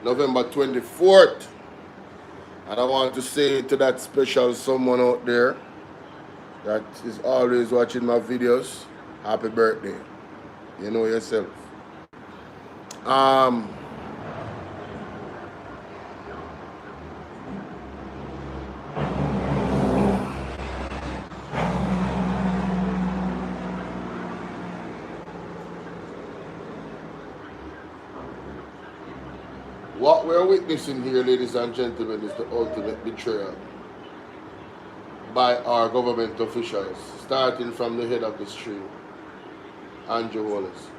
November 24th. And I want to say to that special someone out there that is always watching my videos, happy birthday. You know yourself. What we're witnessing here, ladies and gentlemen, is the ultimate betrayal by our government officials, starting from the head of the stream, Andrew Wallace.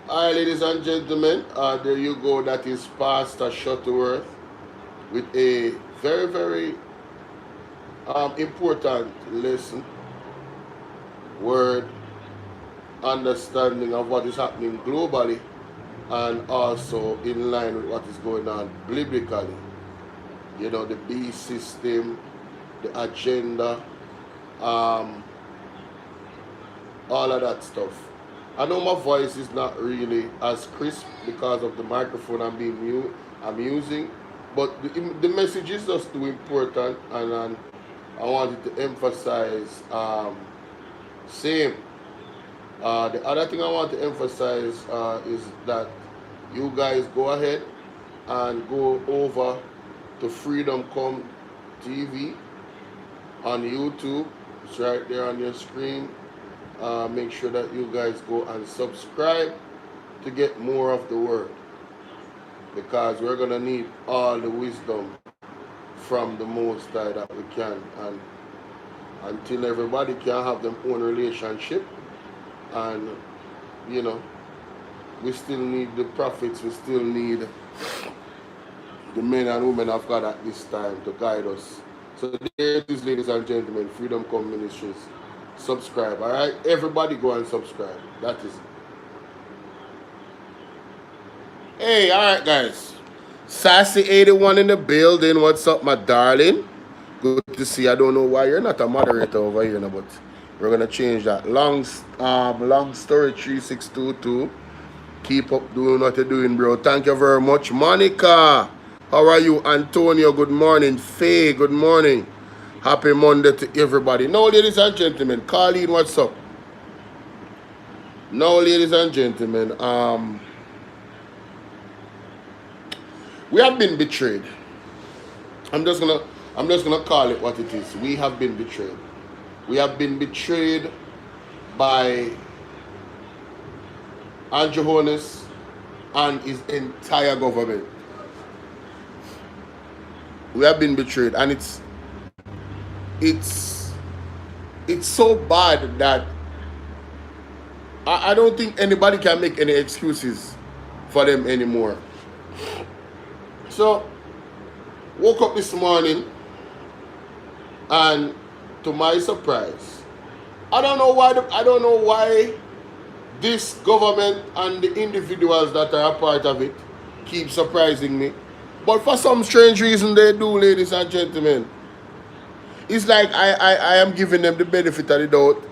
All right, ladies and gentlemen, there you go. That is Pastor Shuttleworth with a very, very important lesson, word, understanding of what is happening globally and also in line with what is going on biblically. You know, the beast system, the agenda, all of that stuff. I know my voice is not really as crisp because of the microphone I'm using, but the message is just too important, and I wanted to emphasize same. The other thing I want to emphasize is that you guys go ahead and go over to Freedom Come TV on YouTube. It's right there on your screen. Make sure that you guys go and subscribe to get more of the word, because we're gonna need all the wisdom from the Most High that we can, and until everybody can have their own relationship, and you know, we still need the prophets, we still need the men and women of God at this time to guide us. So there it is, ladies and gentlemen, Freedom Come Ministries. Subscribe, all right? Everybody go and subscribe. That is it. Hey, all right, guys. Sassy81 in the building. What's up, my darling? Good to see you. I don't know why you're not a moderator over here, but we're gonna change that. Long story 3622. Keep up doing what you're doing, bro. Thank you very much, Monica. How are you, Antonio? Good morning, Faye. Good morning. Happy Monday to everybody. Now, ladies and gentlemen, Colleen, what's up? Now, ladies and gentlemen, we have been betrayed. I'm just gonna call it what it is. We have been betrayed. We have been betrayed by Andrew Holness and his entire government. We have been betrayed, and it's so bad that I don't think anybody can make any excuses for them anymore. So, woke up this morning, and to my surprise, I don't know why this government and the individuals that are a part of it keep surprising me, but for some strange reason they do, ladies and gentlemen. It's like I am giving them the benefit of the doubt,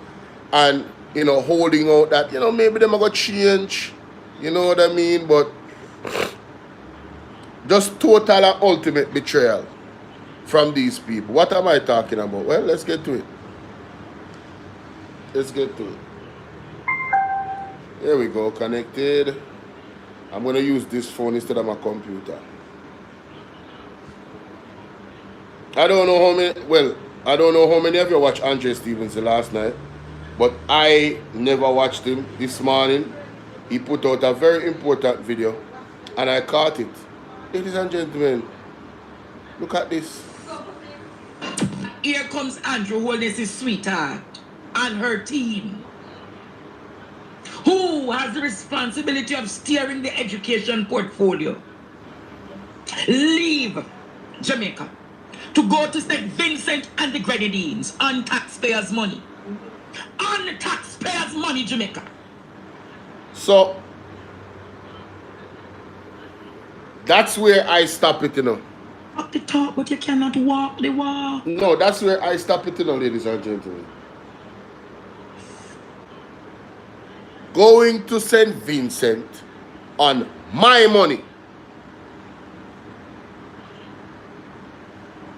and you know, holding out that, you know, maybe them are gonna change, you know what I mean? But just total and ultimate betrayal from these people. What am I talking about? Well, let's get to it. Let's get to it. Here we go, connected. I'm gonna use this phone instead of my computer. I don't know how many of you watched Andre Stevens last night, but I never watched him this morning. He put out a very important video, and I caught it. Ladies and gentlemen, look at this. Here comes Andrew Holness' sweetheart and her team. Who has the responsibility of steering the education portfolio? Leave Jamaica to go to St. Vincent and the Grenadines on taxpayers' money. On taxpayers' money, Jamaica. So, that's where I stop it, you know. Walk the talk, but you cannot walk the walk. No, that's where I stop it, you know, ladies and gentlemen. going to St. Vincent on my money.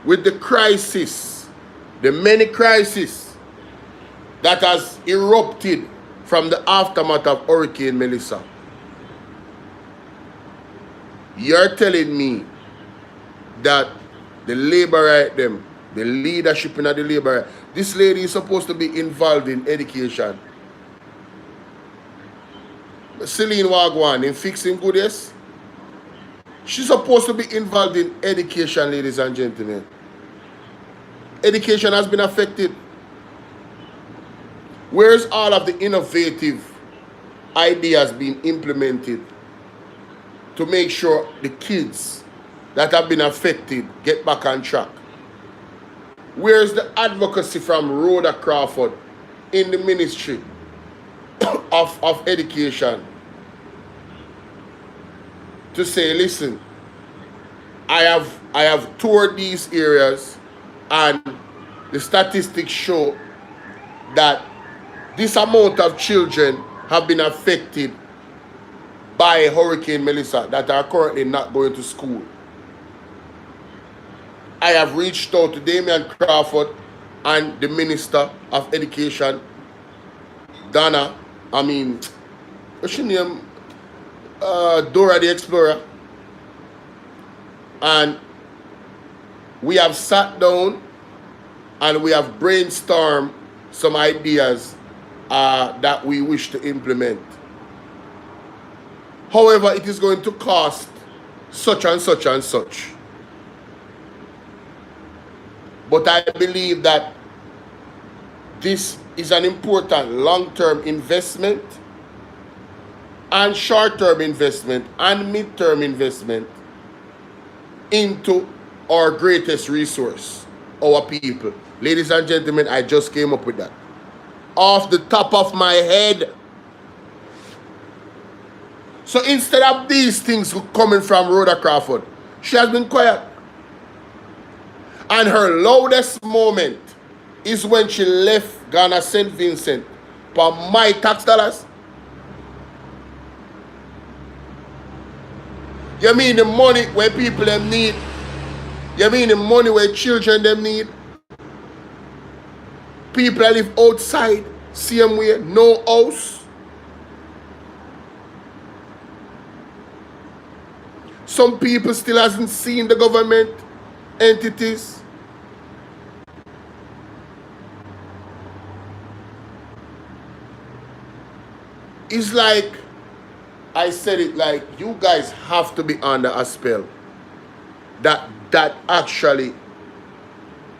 With the crisis, the many crises that has erupted from the aftermath of Hurricane Melissa. You're telling me that the labor right them, the leadership in the labor right, this lady is supposed to be involved in education. Celine Wagwan in fixing goodies. She's supposed to be involved in education, ladies and gentlemen. Education has been affected. Where's all of the innovative ideas being implemented to make sure the kids that have been affected get back on track? Where's the advocacy from Rhoda Crawford in the ministry of education to say, listen, I have toured these areas and the statistics show that this amount of children have been affected by Hurricane Melissa that are currently not going to school. I have reached out to Damian Crawford and the Minister of Education, what's her name? Dora the Explorer. And we have sat down and we have brainstormed some ideas that we wish to implement. However, it is going to cost such and such and such. But I believe that this is an important long-term investment and short-term investment and mid-term investment into our greatest resource, our people. Ladies and gentlemen, I just came up with that. Off the top of my head. So instead of these things coming from Rhoda Crawford, she has been quiet. And her loudest moment is when she left Ghana St. Vincent for my tax dollars. You mean the money where people them need? You mean the money where children them need? People that live outside, same way, no house. Some people still hasn't seen the government entities. It's like, I said it, like, you guys have to be under a spell that actually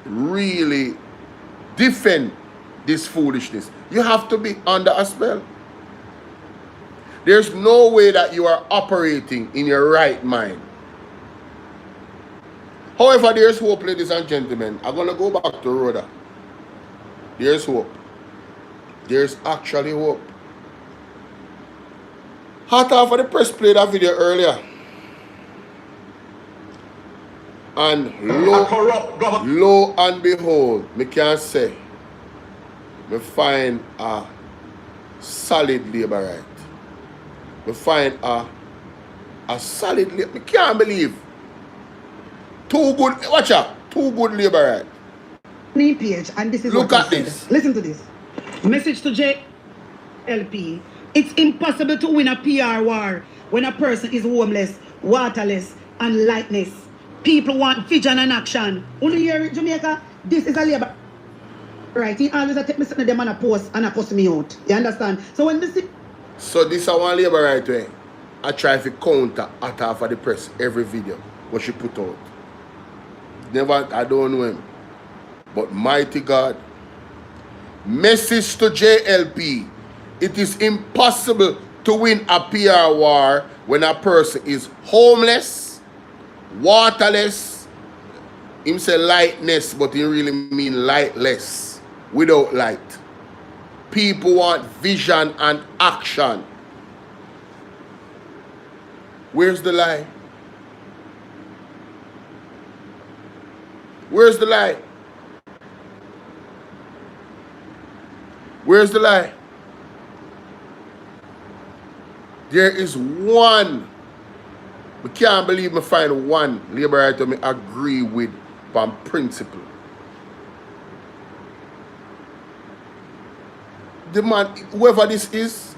really defend this foolishness. You have to be under a spell. There's no way that you are operating in your right mind. However, there's hope, ladies and gentlemen. I'm going to go back to Rhoda. There's hope. There's actually hope. Hot off of the press played that video earlier. And lo and behold, me can say, me find a solid labor right. Me find a solid labor. Me can't believe. Two good, watch out, two good labor right. Page, and this is look at this. Listen to this. Message to JLP. It's impossible to win a PR war when a person is homeless, waterless, and lightless. People want vision and action. Only here in Jamaica, this is a labor right. He always take me sitting them on a post and a cuss me out. You understand? So when this So this is one labor right way. I try to counter at half of the press every video what she put out. Never, I don't know him. But mighty God. Message to JLP. It is impossible to win a PR war when a person is homeless, waterless. Him say lightness, but he really mean lightless, without light. People want vision and action. Where's the lie? Where's the lie? Where's the lie? There is one. We can't believe me find one labor right me agree with on principle. The man, whoever this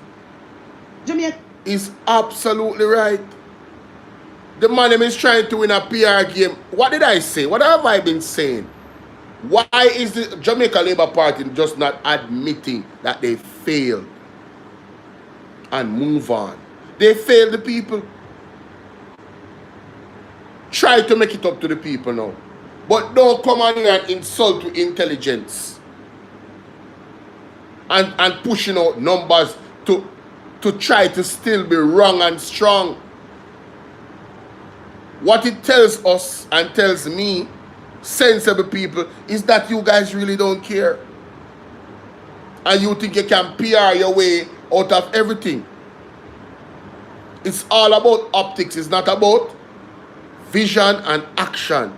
Jamaica. is absolutely right. The man is trying to win a PR game. What did I say? What have I been saying? Why is the Jamaica Labour Party just not admitting that they failed and move on? They failed the people. Try to make it up to the people now. But don't come on here and insult with intelligence. And pushing out numbers to try to still be wrong and strong. What it tells us and tells me, sensible people, is that you guys really don't care. And you think you can PR your way out of everything. It's all about optics. It's not about vision and action.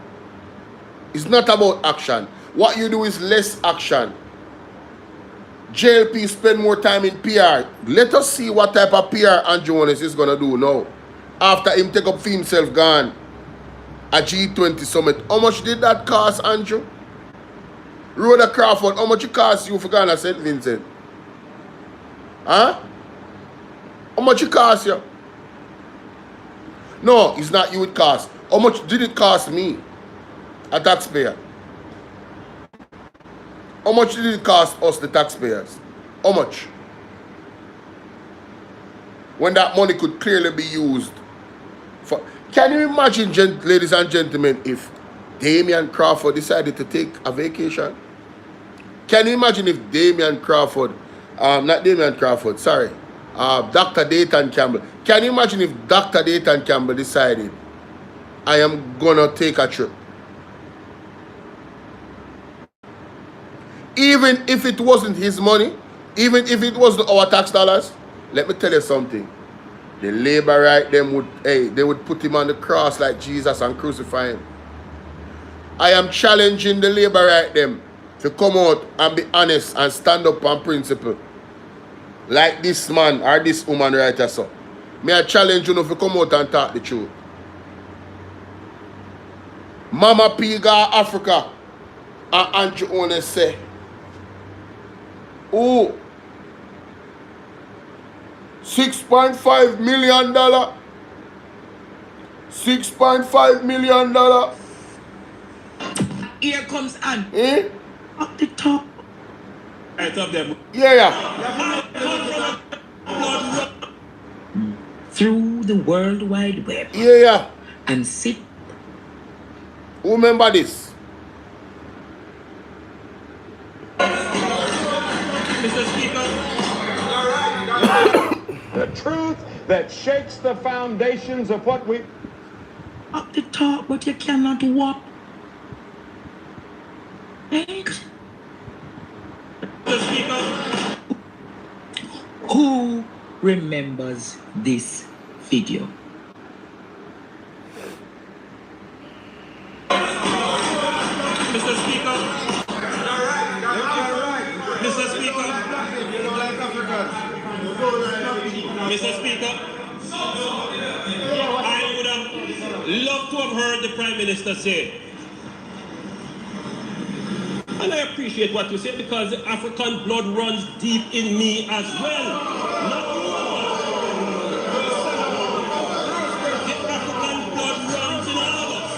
It's not about action. What you do is less action. JLP spend more time in PR. Let us see what type of PR Andrew Jones is going to do now. After him take up for himself gone at G20 summit. How much did that cost, Andrew? Rhoda Crawford, how much it cost you for Ghana St. Vincent? Huh? How much it cost you? No, it's not you it cost. How much did it cost me? A taxpayer. How much did it cost us, the taxpayers? How much? When that money could clearly be used for... Can you imagine, ladies and gentlemen, if Damian Crawford decided to take a vacation? Can you imagine if Damian Crawford, not Damian Crawford, sorry, Dr. Dayton Campbell. Can you imagine if Dr. Dayton Campbell decided, I am gonna take a trip? Even if it wasn't his money, even if it wasn't our tax dollars, let me tell you something. The labor right them would, they would put him on the cross like Jesus and crucify him. I am challenging the labor right them to come out and be honest and stand up on principle. Like this man or this woman right here, so. May I challenge you to come out and talk the truth. Mama Piga Africa and Andrew Jones say, oh, $6.5 million. $6.5 million. Here comes Ann. Eh? Up the top. Right up there. Yeah. Through the World Wide Web. Yeah. And sit. Remember this. Mr. Speaker. The truth that shakes the foundations of what we... Up the top, but you cannot walk. Right? Mr. Speaker. Who remembers this video? Mr. Speaker. Mr. Speaker. Mr. Speaker. I would have loved to have heard the Prime Minister say, and I appreciate what you said because the African blood runs deep in me as well. Not the African blood runs in all of us.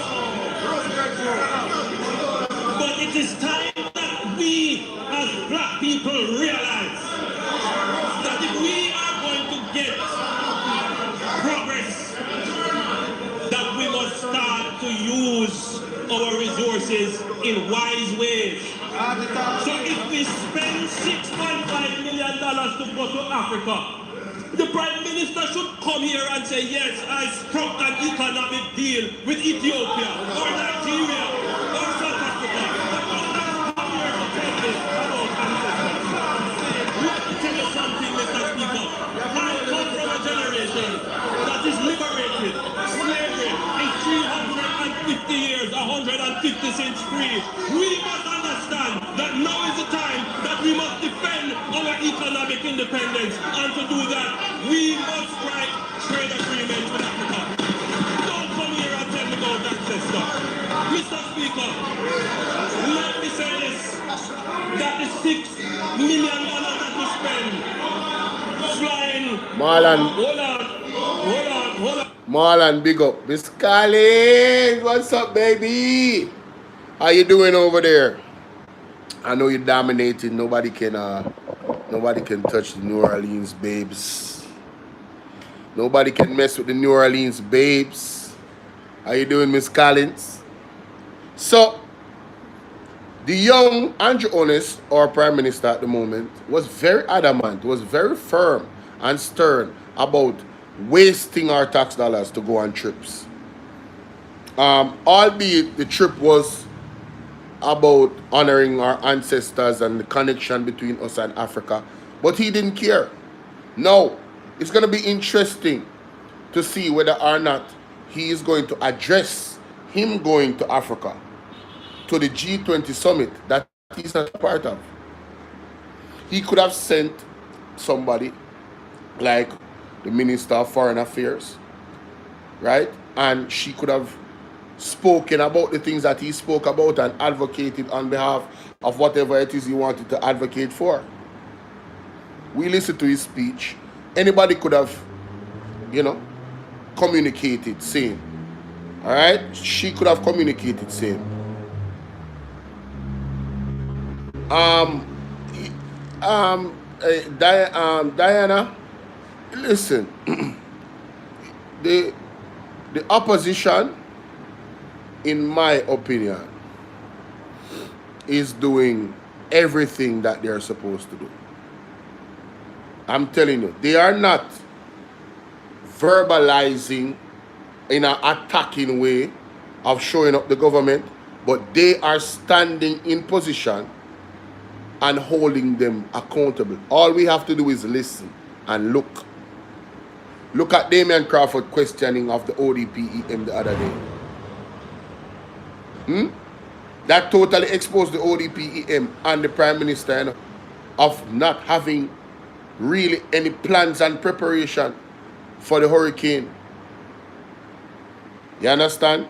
But it is time that we as black people realize that if we are going to get progress, that we must start to use our resources in wise ways. So if we spend $6.5 million to go to Africa, the Prime Minister should come here and say, yes, I struck an economic deal with Ethiopia or Nigeria or South Africa. Let me tell you something, Mr. Speaker. I come from a generation that is liberated. Slavery is 350 years, 150 since free. We must understand that now is the time that we must defend our economic Islamic independence. And to do that, we must strike trade agreements with Africa. Don't come here and tell me about access stuff. Mr. Speaker, let me say this, that the $6 million that we spend flying... Marlon. Hold on. Marlon, big up. Miss Collins, what's up, baby? How you doing over there? I know you're dominating. Nobody can touch the New Orleans babes. Nobody can mess with the New Orleans babes. How you doing, Miss Collins? So, the young Andrew Honest, our Prime Minister at the moment, was very adamant, was very firm and stern about wasting our tax dollars to go on trips. Albeit the trip was about honoring our ancestors and the connection between us and Africa, but he didn't care. Now, it's going to be interesting to see whether or not he is going to address him going to Africa, to the G20 summit that he's not a part of. He could have sent somebody like the Minister of Foreign Affairs, right? And she could have spoken about the things that he spoke about and advocated on behalf of whatever it is he wanted to advocate for. We listened to his speech. Anybody could have, communicated same. All right? She could have communicated same. Diana, listen. the opposition, in my opinion, is doing everything that they're supposed to do. I'm telling you, they are not verbalizing in an attacking way of showing up the government, but they are standing in position and holding them accountable. All we have to do is listen and look. Look at Damian Crawford questioning of the ODPEM the other day. That totally exposed the ODPEM and the Prime Minister of not having really any plans and preparation for the hurricane. You understand?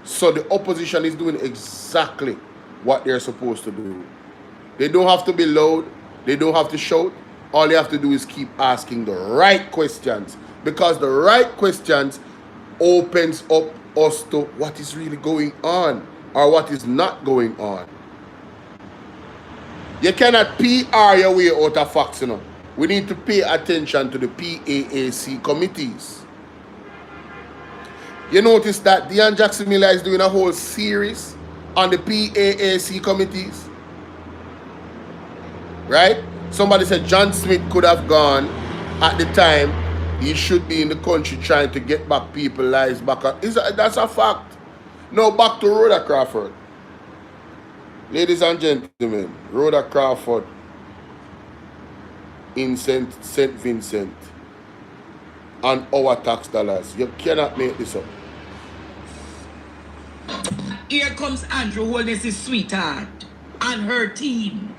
So the opposition is doing exactly what they're supposed to do. They don't have to be loud. They don't have to shout. All they have to do is keep asking the right questions, because the right questions opens up us to what is really going on or what is not going on. You cannot PR your way out of facts, We need to pay attention to the PAAC committees. You notice that Deon Jackson Miller is doing a whole series on the PAAC committees. Right? Somebody said John Smith could have gone at the time. He should be in the country trying to get back people's lives back. That's a fact. Now back to Rhoda Crawford. Ladies and gentlemen, Rhoda Crawford in St. Vincent on our tax dollars. You cannot make this up. Here comes Andrew Holness's sweetheart and her team,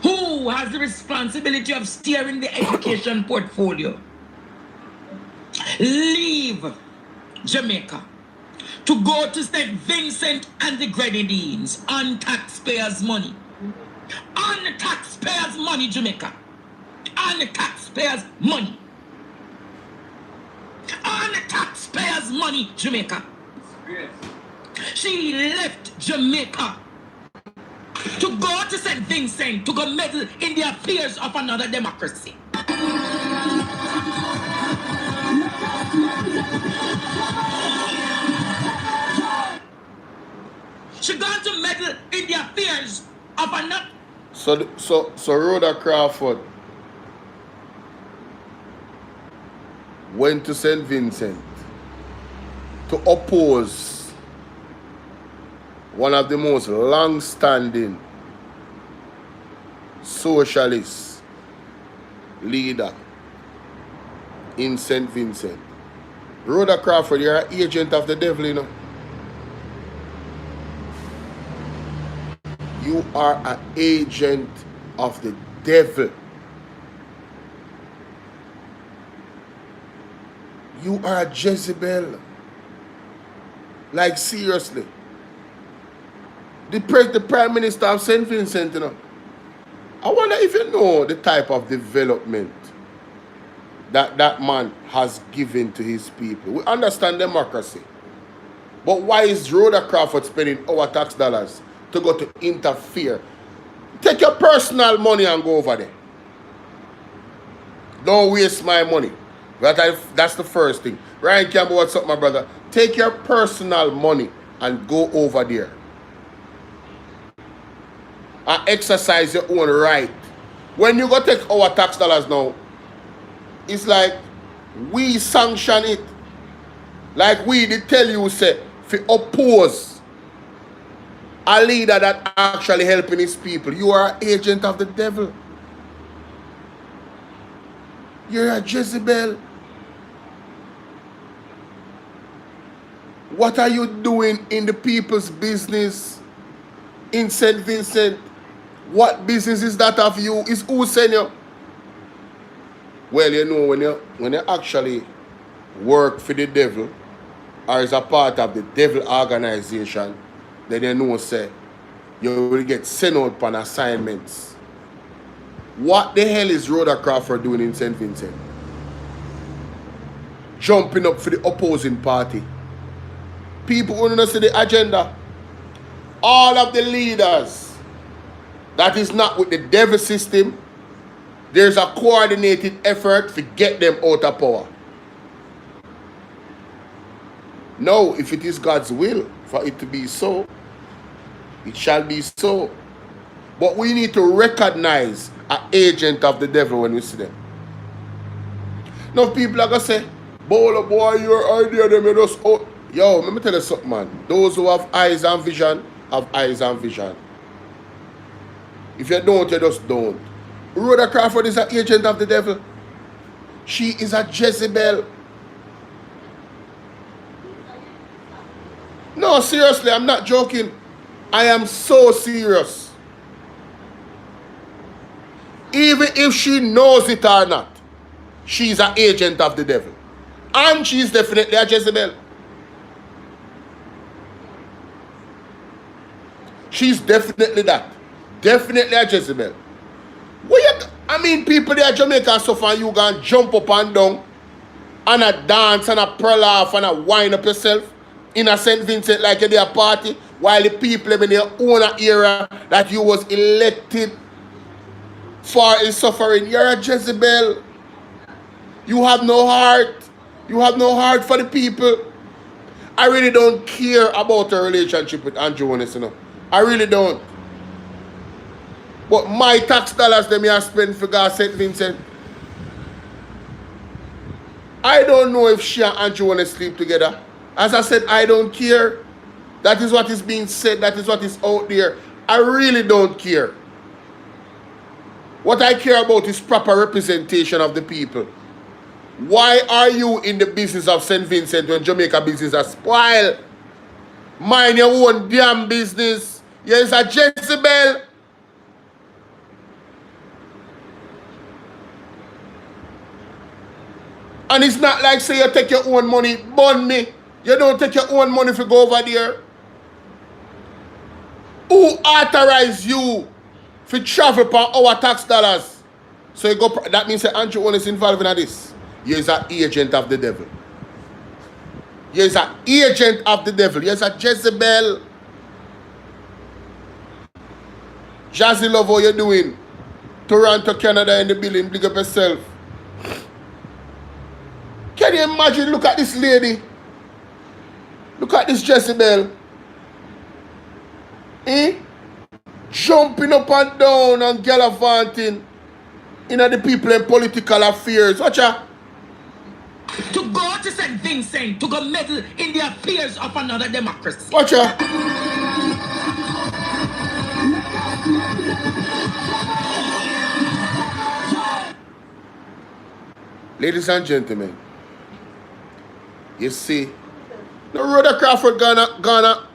who has the responsibility of steering the education portfolio. Leave Jamaica to go to St. Vincent and the Grenadines on taxpayers' money. On taxpayers' money, Jamaica. On taxpayers' money. On taxpayers' money, Jamaica. Yes. She left Jamaica to go to St. Vincent to go meddle in the affairs of another democracy. She gone to meddle in the affairs of another. So Rhoda Crawford went to St. Vincent to oppose one of the most long-standing socialist leader in St. Vincent. Rhoda Crawford, you're an agent of the devil, You are an agent of the devil. You are a Jezebel. Like, seriously. The Prime Minister of St. Vincent, you know. I wonder if you know the type of development that that man has given to his people. We understand democracy. But why is Rhoda Crawford spending our tax dollars to go to interfere? Take your personal money and go over there. Don't waste my money. That's the first thing. Ryan Campbell, what's up, my brother? Take your personal money and go over there. And exercise your own right. When you go take our tax dollars now, it's like we sanction it. Like we did tell you, say, if you oppose a leader that actually helping his people, you are an agent of the devil. You're a Jezebel. What are you doing in the people's business in St. Vincent? What business is that of you? Is who send you? Well, you know, when you actually work for the devil or is a part of the devil organization, then you know, say, you will get sent out on assignments. What the hell is Rhoda Crawford doing in St. Vincent? Jumping up for the opposing party. People who don't see the agenda. All of the leaders that is not with the devil system, there's a coordinated effort to get them out of power. No, if it is God's will for it to be so, it shall be so. But we need to recognize an agent of the devil when we see them. Now people are going to say, Bolo boy, your idea, they made us out. Yo, let me tell you something, man. Those who have eyes and vision, have eyes and vision. If you don't, you just don't. Rhoda Crawford is an agent of the devil. She is a Jezebel. No, seriously, I'm not joking. I am so serious. Even if she knows it or not, she's an agent of the devil. And she's definitely a Jezebel. She's definitely that. Definitely a Jezebel. I mean, people there in Jamaica suffer and you gonna jump up and down and a dance and a pearl off and a wind up yourself in a St. Vincent like you're there party while the people in their own era that you was elected for is suffering. You're a Jezebel. You have no heart. You have no heart for the people. I really don't care about a relationship with Andrew Jonas, you know. I really don't. But my tax dollars them I spend for God St. Vincent. I don't know if she and Andrew want to sleep together. As I said, I don't care. That is what is being said. That is what is out there. I really don't care. What I care about is proper representation of the people. Why are you in the business of St. Vincent when Jamaica business is spoiled? Mind your own damn business. You're a Jezebel. And it's not like say you take your own money, burn me. You don't take your own money if you go over there. Who authorized you to travel for our tax dollars? So you go, that means that Andrew Jonas is involved in this. You're an agent of the devil. You're an agent of the devil. You're a Jezebel. Jazzy love how you're doing. Toronto, Canada in the building. Big up yourself. Can you imagine? Look at this lady. Look at this Jezebel. Jumping up and down and gallivanting in the people in political affairs. Watch out. To go to St. Vincent, to go meddle in the affairs of another democracy. Watch out. Ladies and gentlemen, you see, the Rhoda Crawford gonna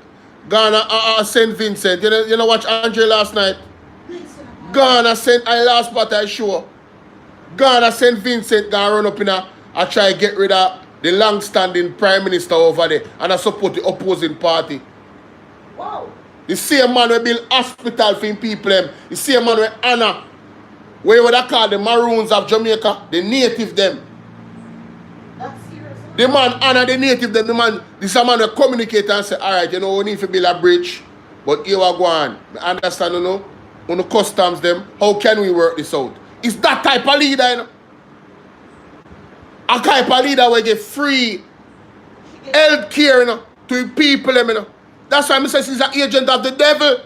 St. Vincent. You know watch Andre last night? Ghana sent I last part I show. Ghana St. Vincent gonna run up in a try to get rid of the long-standing prime minister over there and I support the opposing party. Wow. The same man will build hospital for people them. The same man will honor where you would call the Maroons of Jamaica, the native them. That's serious. The man honor the native them. This man will communicate and say, alright, you know, we need to build a bridge, but here we go on. I understand, you know, on the customs them, how can we work this out? It's that type of leader, you know. A type of leader will get free health care, you know, to the people, you know. That's why I say she's an agent of the devil.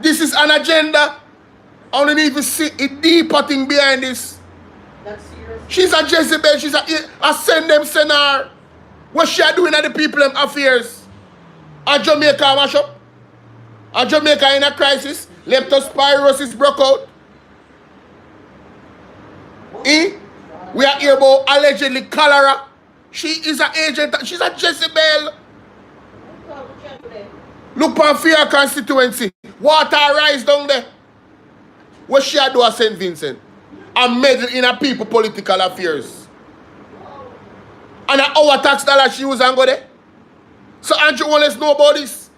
This is an agenda. I only need to see a deeper thing behind this. That's serious. She's a Jezebel. She's a send them senar. What she are doing at the people them affairs? A Jamaica mash up. A Jamaica in a crisis. Leptospirosis broke out. We are here about allegedly cholera. She is an agent. She's a Jezebel. Look for fear constituency. Water rise down there. What she do at St. Vincent? And meddle in a people political affairs. And our tax dollar she use and go there. So Andrew Wallace know about this.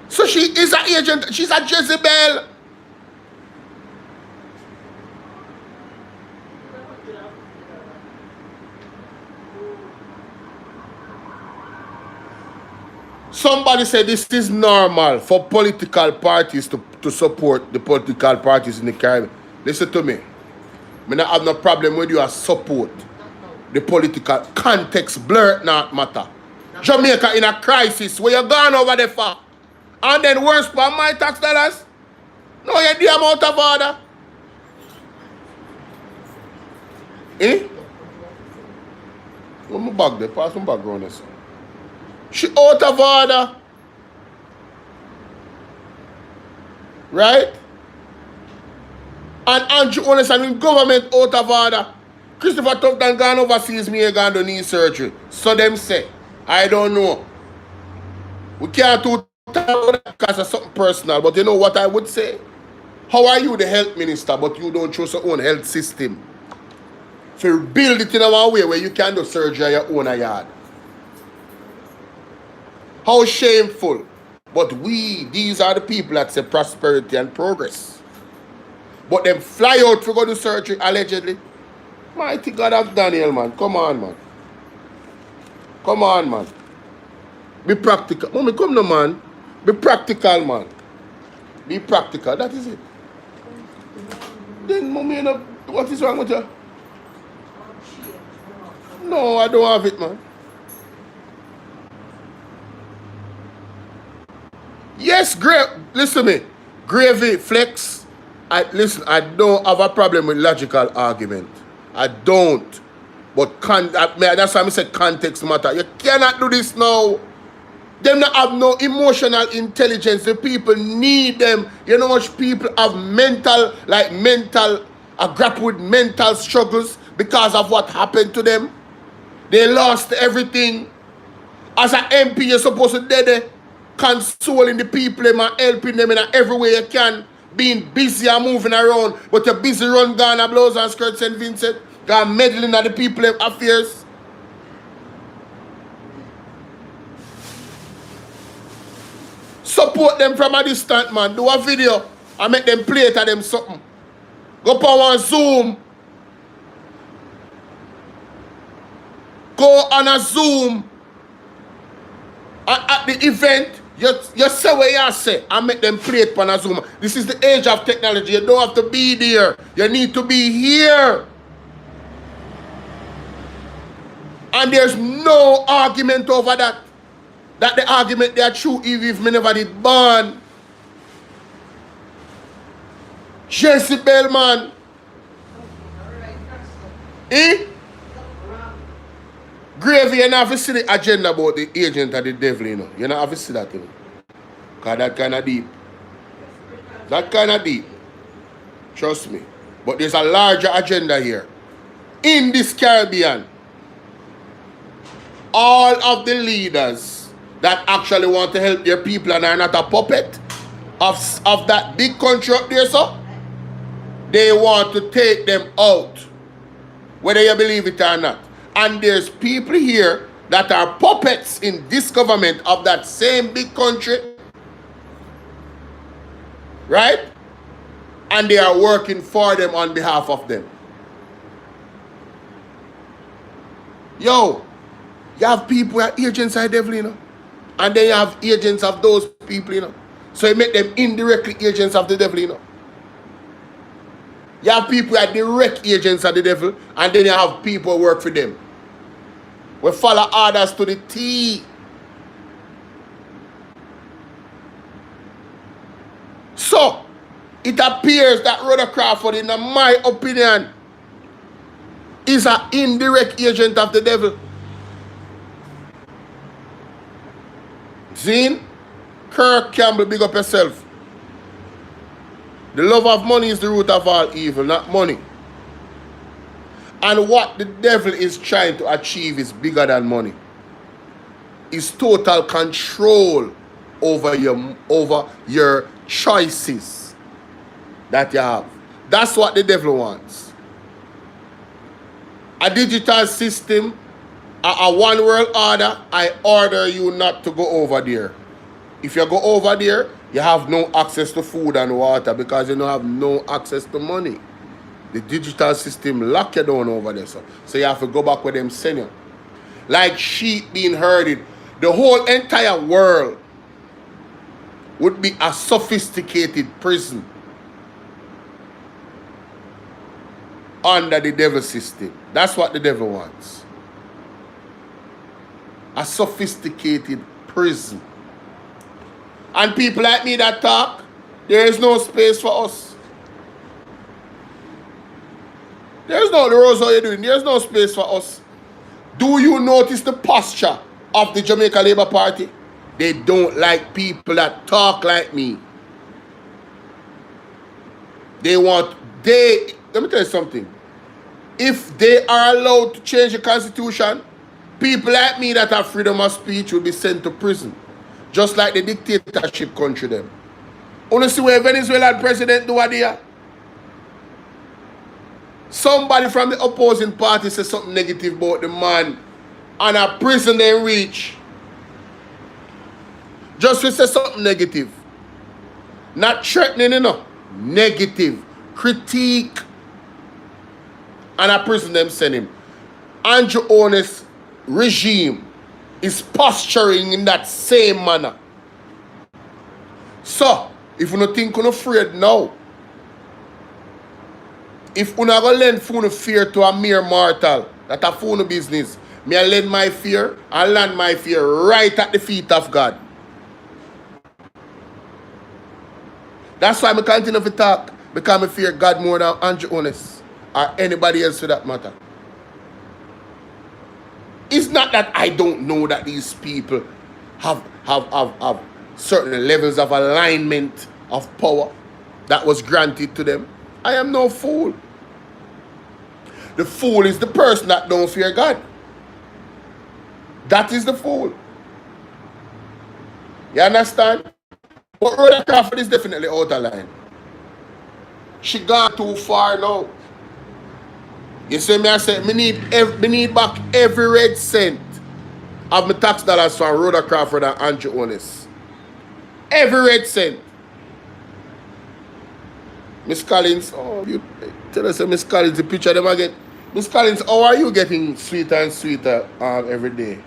So she is an agent. She's a Jezebel. Somebody said this is normal for political parties to support the political parties in the Caribbean. Listen to me. I don't have no problem with you as support the political context blur not matter. Jamaica in a crisis where you gone over there for. And then worse for my tax dollars. No, you're the amount of order. What's my bag there? Pass my bag around this. She out of order. Right? And Andrew Honest and in government out of order. Christopher Tufton gone overseas, me gone to knee surgery. So them say. I don't know. We can't do that because of something personal. But you know what I would say? How are you the health minister but you don't trust your own health system? So you build it in a way where you can do surgery at your own yard. How shameful. But these are the people that say prosperity and progress. But them fly out to go to surgery, allegedly. Mighty God of Daniel, man. Come on, man. Come on, man. Be practical. Mommy, come no, man. Be practical, man. Be practical. That is it. Then, mommy, you know, what is wrong with you? No, I don't have it, man. Yes, listen to me. Gravy, flex. Listen, I don't have a problem with logical argument. I don't. But that's why I said context matter. You cannot do this now. Them not have no emotional intelligence. The people need them. You know how much people have grapple with mental struggles because of what happened to them. They lost everything. As an MP, you're supposed to do there, consoling the people and helping them in every way you can. Being busy and moving around. But you're busy run Ghana blows and skirts St. Vincent. Got meddling at the people affairs. Support them from a distance, man. Do a video and make them play it at them something. Go on Zoom. Go on a Zoom. At the event, you say what you say and make them play it on a Zoom. This is the age of technology. You don't have to be there. You need to be here. And there's no argument over that. That the argument they are true even if me never did born. Jezebel, man. Gravy, you don't have to see the agenda about the agent of the devil, you know. You don't have to see that, you know. Because that kind of deep. That kind of deep. Trust me. But there's a larger agenda here. In this Caribbean, all of the leaders that actually want to help their people and are not a puppet of that big country up there, so they want to take them out, whether you believe it or not. And there's people here that are puppets in this government of that same big country, right? And they are working for them on behalf of them. Yo, you have people who are agents of the devil, you know, and then you have agents of those people, you know. So you make them indirectly agents of the devil, you know. You have people who are direct agents of the devil, and then you have people who work for them. We follow orders to the T. So, it appears that Rhoda Crawford, in my opinion, is an indirect agent of the devil. Zine, Kirk Campbell, big up yourself. The love of money is the root of all evil, not money. And what the devil is trying to achieve is bigger than money. It's total control over your choices that you have. That's what the devil wants. A digital system, a one world order, I order you not to go over there. If you go over there, you have no access to food and water because you don't have no access to money. The digital system lock you down over there. So you have to go back where them send you. Like sheep being herded. The whole entire world would be a sophisticated prison under the devil system. That's what the devil wants. A sophisticated prison. And people like me that talk, there is no space for us. There's no, the Rose, how you doing? There's no space for us. Do you notice the posture of the Jamaica Labour Party? They don't like people that talk like me. Let me tell you something. If they are allowed to change the constitution, people like me that have freedom of speech will be sent to prison. Just like the dictatorship country them. Wanna see where Venezuelan president do what they? Somebody from the opposing party says something negative about the man and a prison they reach. Just to say something negative. Not threatening, you know. Negative. Critique. And a prison them send him. Andrew Owen's regime is posturing in that same manner. So, if you don't think you're afraid now, if you not going to lend phone fear to a mere mortal, that a phone business, me I lend my fear and land my fear right at the feet of God. That's why I continue to talk, because I fear God more than Andrew Honest or anybody else for that matter. It's not that I don't know that these people have certain levels of alignment of power that was granted to them. I am no fool. The fool is the person that don't fear God. That is the fool. You understand? But Rhoda Crawford is definitely out of line. She gone too far now. You see me, I said, me need back every red cent of my tax dollars from Rhoda Crawford and Andrew Honest. Every red cent. Miss Collins, oh, you tell us, Miss Collins, the picture them again. Miss Collins, how are you getting sweeter and sweeter every day?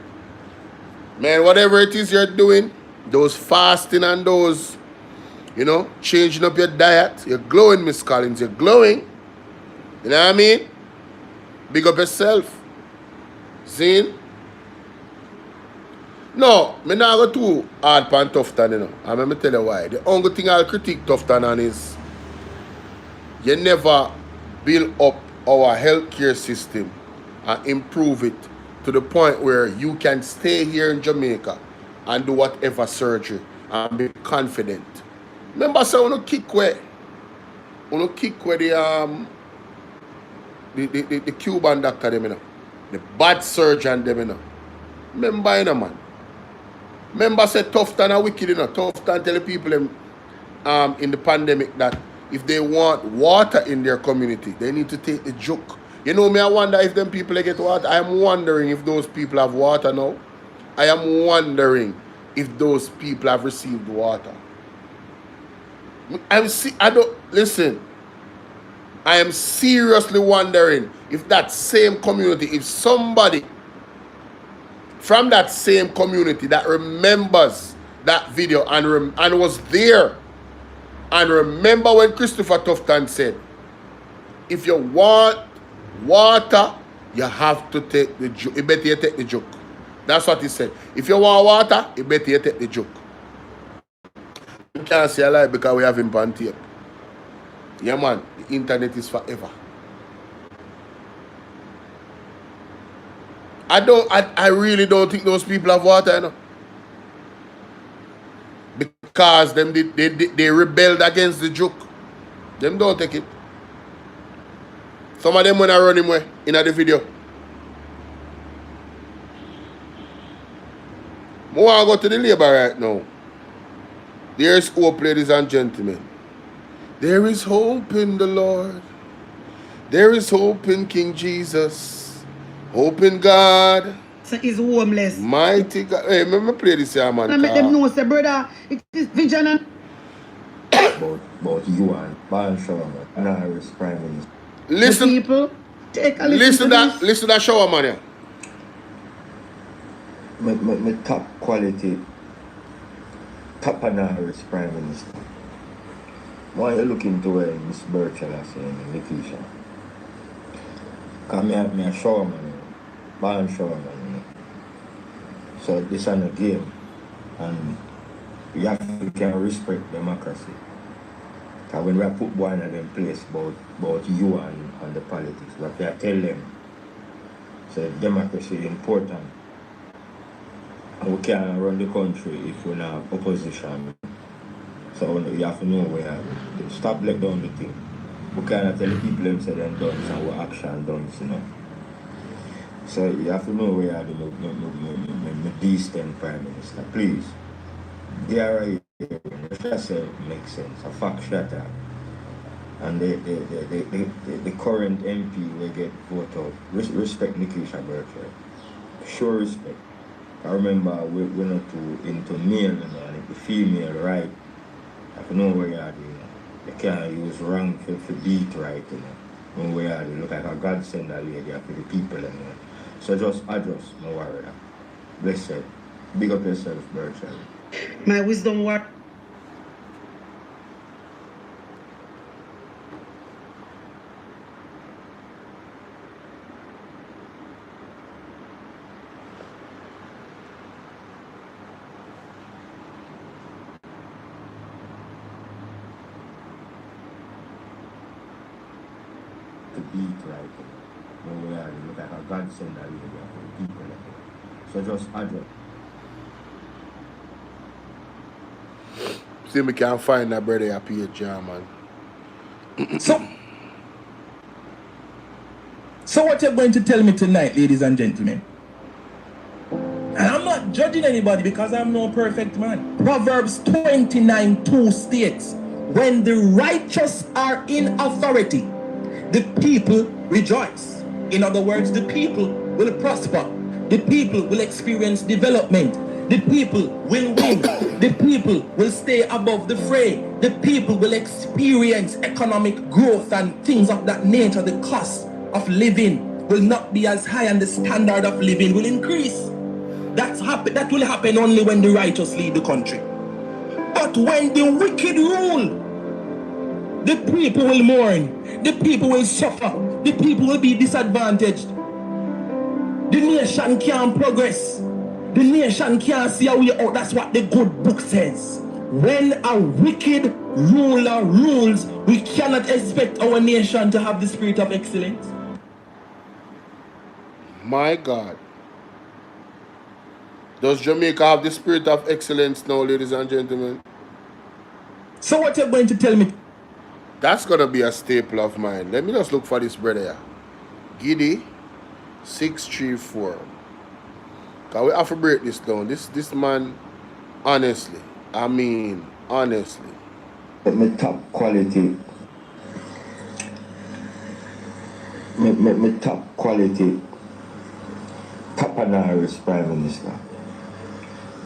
Man, whatever it is you're doing, those fasting and those, you know, changing up your diet, you're glowing, Miss Collins, you're glowing. You know what I mean? Big up yourself. See? No, me not go too hard pan Tufton, you know. And let me tell you why. The only thing I'll critique Tufton on is you never build up our healthcare system and improve it to the point where you can stay here in Jamaica and do whatever surgery and be confident. Remember, so we kick where the Cuban doctor them, you know, the bad surgeon them, you know. Remember, you know, man. Remember, say Tufton are wicked, you know. Tufton tell the people them in the pandemic that if they want water in their community, they need to take the joke. You know me, I wonder if them people they get water. I am wondering if those people have water now. I am wondering if those people have received water. I don't listen. I am seriously wondering if that same community, if somebody from that same community that remembers that video and was there and remember when Christopher Tufton said, if you want water, you have to take the joke. You better you take the joke. That's what he said. If you want water, you better you take the joke. You can't say a lie because we have him on tape. Yeah, man, the internet is forever. I really don't think those people have water, you know. Because them they rebelled against the joke. Them don't take it. Some of them when I run him way in the video. I want to go to the labor right now. There is hope, ladies and gentlemen. There is hope in the Lord. There is hope in King Jesus. Hope in God. So he's homeless. Mighty God. Hey, let me play this here, man. I make them know, say, brother, it is vision and... about you and Ban Sharma and Irish Prime Minister. Listen, the people, take a listen listen to that shower, man. Yeah. My top quality, top and Irish Prime Minister. Why you looking to where Miss Bvrclips and Nikisha? Because me a shower man, Ban Sharma. So this is a game, and we have to respect democracy. Because when we put one of them place about you and the politics, we have to tell them, so democracy is important. And we can't run the country if we're not opposition. So you have to know where to stop let down the thing. We can't tell the people them say them done and what action done, you know. So you have to know where the decent Prime Minister. Please. They are right here. That makes sense. A fact shatter. And the current MP will get voted out. Respect Nikisha Bvrclips. Sure respect. I remember we're not too into male, you know, and if the female right, I have to know where you are doing. You can't use wrong for beat right, you know. Know where you are, you look like a godsend that lady for the people, you know. So just adjust, no worry. Blessed. Big up yourself, Bvrclips. My wisdom work. To beat right, you know. Know where you are, you look like a godsend that lady for the people, you know. So just adjust. See, we can't find that brother up here, German. So what you're going to tell me tonight, ladies and gentlemen? And I'm not judging anybody because I'm no perfect man. Proverbs 29:2 states, when the righteous are in authority, the people rejoice. In other words, the people will prosper. The people will experience development. The people will win. The people will stay above the fray. The people will experience economic growth and things of that nature. The cost of living will not be as high and the standard of living will increase. That will happen only when the righteous lead the country. But when the wicked rule, the people will mourn. The people will suffer. The people will be disadvantaged. The nation can't progress. The nation can't see a way out. That's what the good book says. When a wicked ruler rules, we cannot expect our nation to have the spirit of excellence. My God. Does Jamaica have the spirit of excellence now, ladies and gentlemen? So what you're going to tell me? That's going to be a staple of mine. Let me just look for this brother here. Giddy 634. Because we have to break this down. This man, honestly, I mean, honestly, my top quality, my top quality, Capanaris Prime Minister.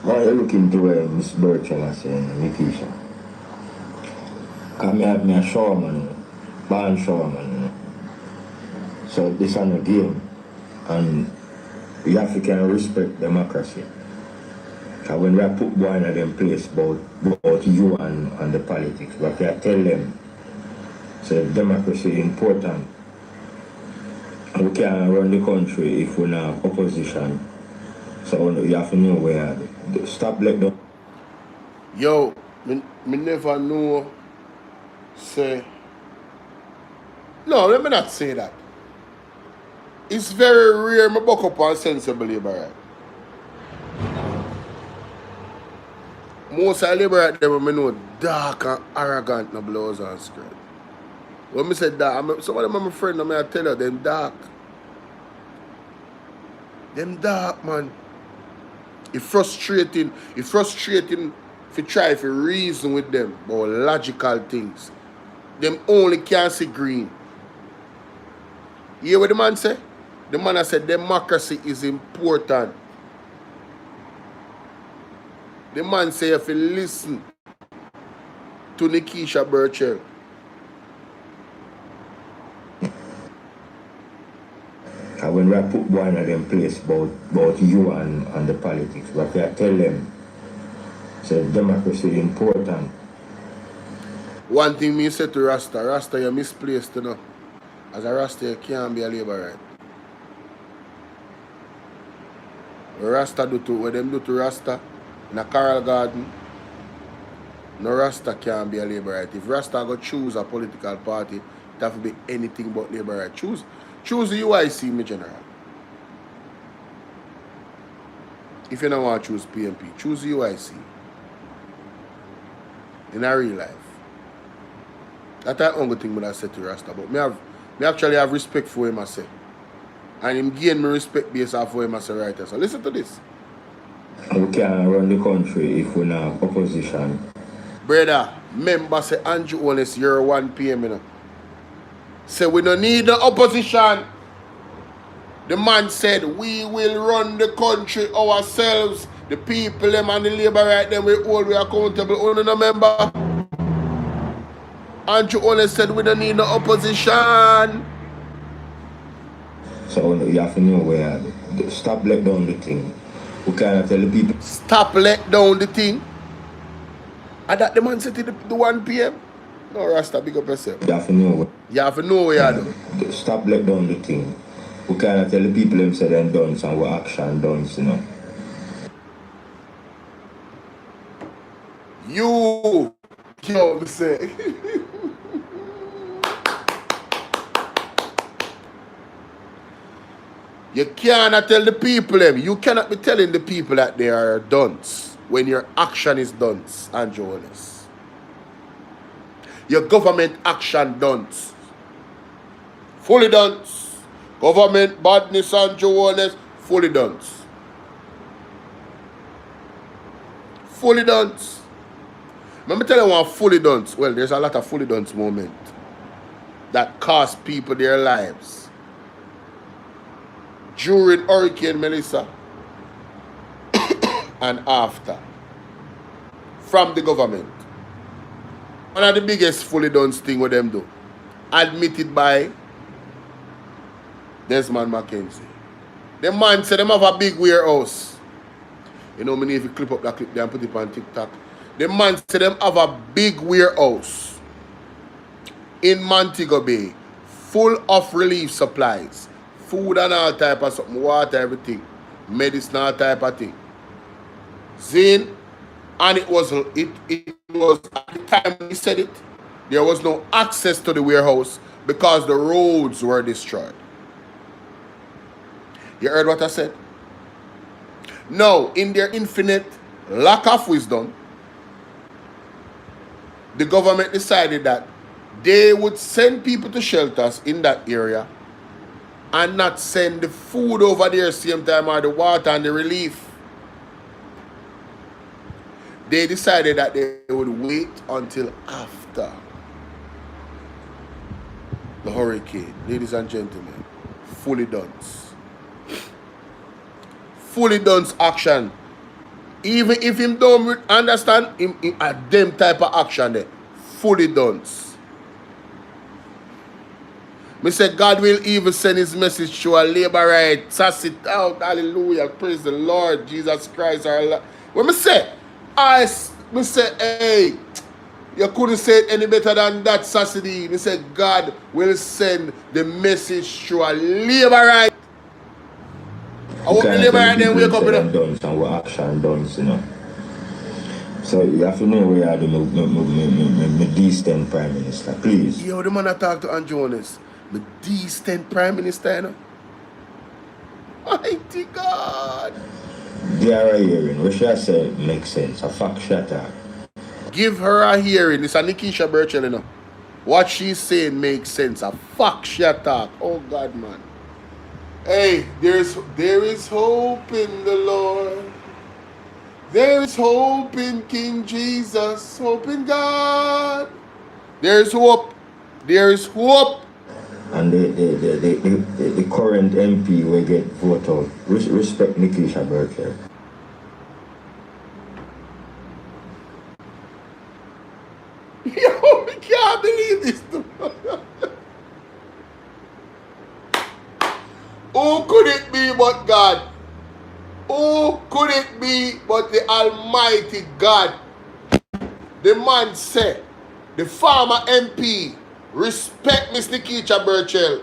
Why are you looking to where Miss Bvrclips and Nikisha? Because I have me a showerman, born showerman. So this is a game, and you have to respect democracy. Because when we are put one of them place about you and the politics, but you tell them, so democracy is important. We can't run the country if we're not opposition. So you have to know where. Stop let them. Yo, me never know. Say. No, let me not say that. It's very rare me buck up on sensible liberal. Most of the liberal them I know dark and arrogant no blouse and skirt. When me say dark, some of them are my friend, I tell you, them dark. Them dark, man. It's frustrating if you try to reason with them about logical things. Them only can see green. You hear what the man say? The man has said democracy is important. The man say if you listen to Nikisha Bvrclips, and when we put one of them place about you and the politics, but we tell them, so democracy is important. one thing me say to Rasta, you misplaced, you know. As a Rasta, you can't be a Labourite. What them do to Rasta in a Carol Garden, no Rasta can't be a Labourite. If Rasta go choose a political party, it have to be anything but Labourite. Choose the UIC, me general. If you don't want to choose PMP, choose the UIC. In a real life. That's the only thing I said to Rasta. But me actually have respect for him, I say. And him gain me respect based off for him as a writer. So listen to this. We can't run the country if we're not opposition. Brother, member say Andrew Honest, you're 1 PM, you know. Say we don't need the opposition. The man said we will run the country ourselves. The people them and the labor right them we hold we accountable. Only no member. Andrew Honest said we don't need the opposition. So you have to know where. Stop let down the thing. We cannot tell the people. Stop let down the thing. And that the man said to the 1 PM. No, Rasta, big up yourself. You have to know where. You have to know where you do. Stop let down the thing. We cannot tell the people them say them done and what action done, you know. You know me say. You cannot tell the people them. You cannot be telling the people that they are dunce when your action is dunce, Andrew Honest. Your government action dunce. Fully dunce. Government badness, Andrew Honest, fully dunce. Fully dunce. Let me tell you one fully dunce. Well, there's a lot of fully dunce moment that cost people their lives. During Hurricane Melissa and after. From the government. One of the biggest fully dunce thing with them do. Admitted by Desmond Mackenzie. The man said them have a big warehouse. You know, me if you clip up that clip there and put it on TikTok. The man said them have a big warehouse in Montego Bay full of relief supplies. Food and all type of something, water, everything. Medicine, all type of thing. Zane, and it was at the time he said it, there was no access to the warehouse because the roads were destroyed. You heard what I said? Now, in their infinite lack of wisdom, the government decided that they would send people to shelters in that area and not send the food over there same time or the water and the relief. They decided that they would wait until after. Rasta. The hurricane, ladies and gentlemen, fully done. Fully done action. Even if him don't understand, him a them type of action there. Fully done. Me say God will even send his message to a labor right. Sass it out. Hallelujah. Praise the Lord Jesus Christ. Our Lord. When me say, me say, hey, you couldn't say it any better than that, Sassy. Me say God will send the message to a labor right. I hope the labor right then wake up, you know. Done and what action done, you know. So you have to know where you are the decent Prime Minister, please. Yo, the man I talk to Andrew Jones. The decent Prime Minister, you know. Mighty God. They are a hearing, which I say makes sense. A fact shatter. Give her a hearing. It's a Nikisha Burchell, you know. What she's saying makes sense. A fuck she talk. Oh God, man. Hey, there is hope in the Lord. There is hope in King Jesus. Hope in God. There is hope. There is hope. And the current MP will get voted out. Respect Nikisha Burchell. Yo, we can't believe this. Who could it be but God? Who could it be but the Almighty God? The man said, the former MP, respect Miss Nikisha Burchell.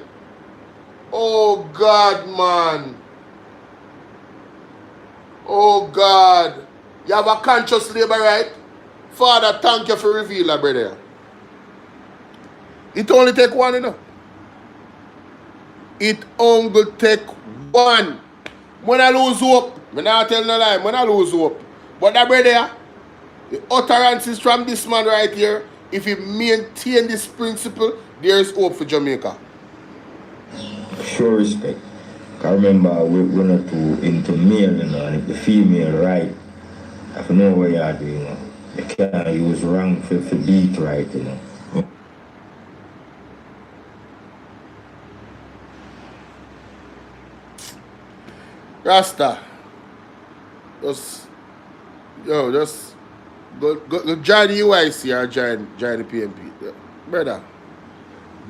Oh God, man. Oh God. You have a conscious labor right? Father, thank you for revealing, brother. It only take one, you know. It only take one. When I lose hope, I'm not telling no lie, when I lose hope. But that brother, the utterances from this man right here, if he maintain this principle, there is hope for Jamaica. Sure respect. I remember we're not too into male, you know, and if the female right, I have to know what you're doing, you know. You can't use wrong for beat right, you know. Rasta, just go join the UIC or join the PMP. Brother,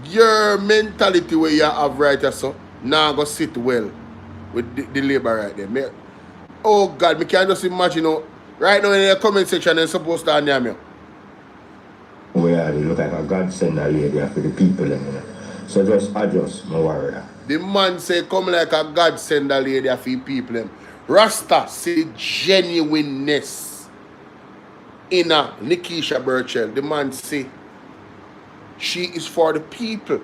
your mentality where you have right so now go sit well with the labor right there. Oh God, me can't just imagine, you know, right now in the comment section they're supposed to name you. Where you look like a God send a lady for the people, you know. So just adjust, my warrior. The man say come like a God send a lady for the people. Rasta say genuineness in a Nikisha Burchell. The man say she is for the people.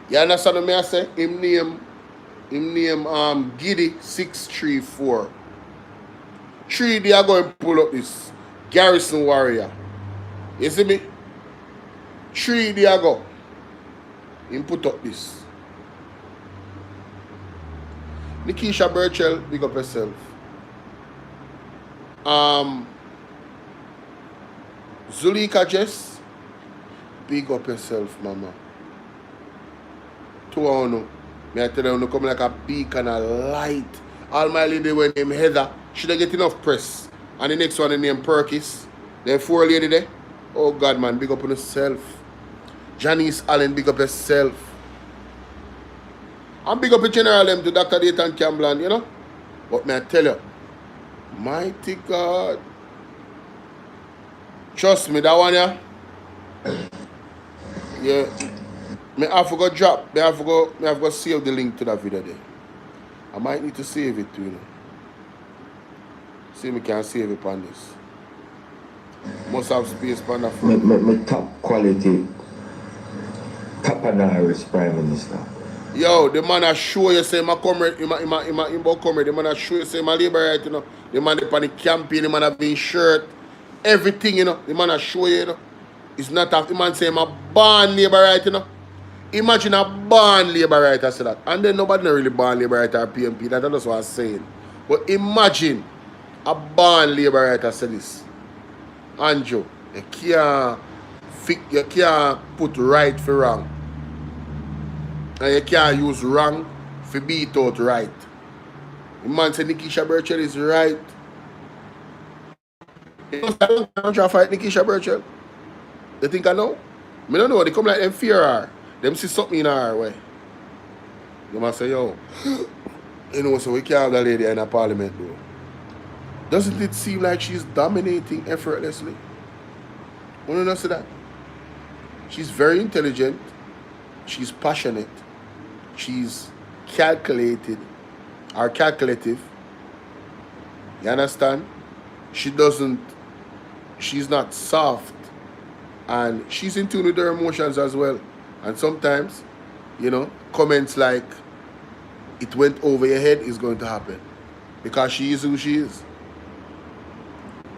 You understand what I say? Him name Giddy 634. 3 they are going to pull up this Garrison Warrior. You see me? 3 they are go. Him put up this. Nikisha Burchell, big up yourself. Zulika Jess, big up yourself, mama. 2 on me I tell you, come like a beacon of light. All my lady when named Heather, she don't get enough press. And the next one named Perkis. There 4 lady there. Oh God, man, big up on yourself. Janice Allen, big up yourself. And big up in general them to Dr. Dayton Campbell, you know. But may I tell you, mighty God. Trust me, that one, yeah. Yeah. Me have to go drop. Me have to go save the link to that video there. I might need to save it too, you know. See if I can save it on this. Must have space on that front. Me top quality Capanaris Prime Minister. Yo, the man a show you say my comrade, the man a show you say my labor right, you know. The man on the campaign, the man have been shirt, everything, you know. The man a show you, you know. It's not a, the man say my born labor right, you know. Imagine a born labor right, I say that. And then nobody really born labor right or PMP, that's what I'm saying. But imagine a born labor right, I say this. Andrew, You can't put right for wrong. And you can't use wrong for beat out right. The man said Nikisha Burchell is right. You know, I don't try to fight Nikisha Burchell. They think I know? I don't know. They come like them fear her. Them see something in her way. They must say, yo, you know, so we can't have that lady in a parliament though. Doesn't it seem like she's dominating effortlessly? Want to know see that? She's very intelligent. She's passionate. She's calculated or calculative. You understand? She's not soft. And she's in tune with her emotions as well. And sometimes, you know, comments like, it went over your head is going to happen. Because she is who she is.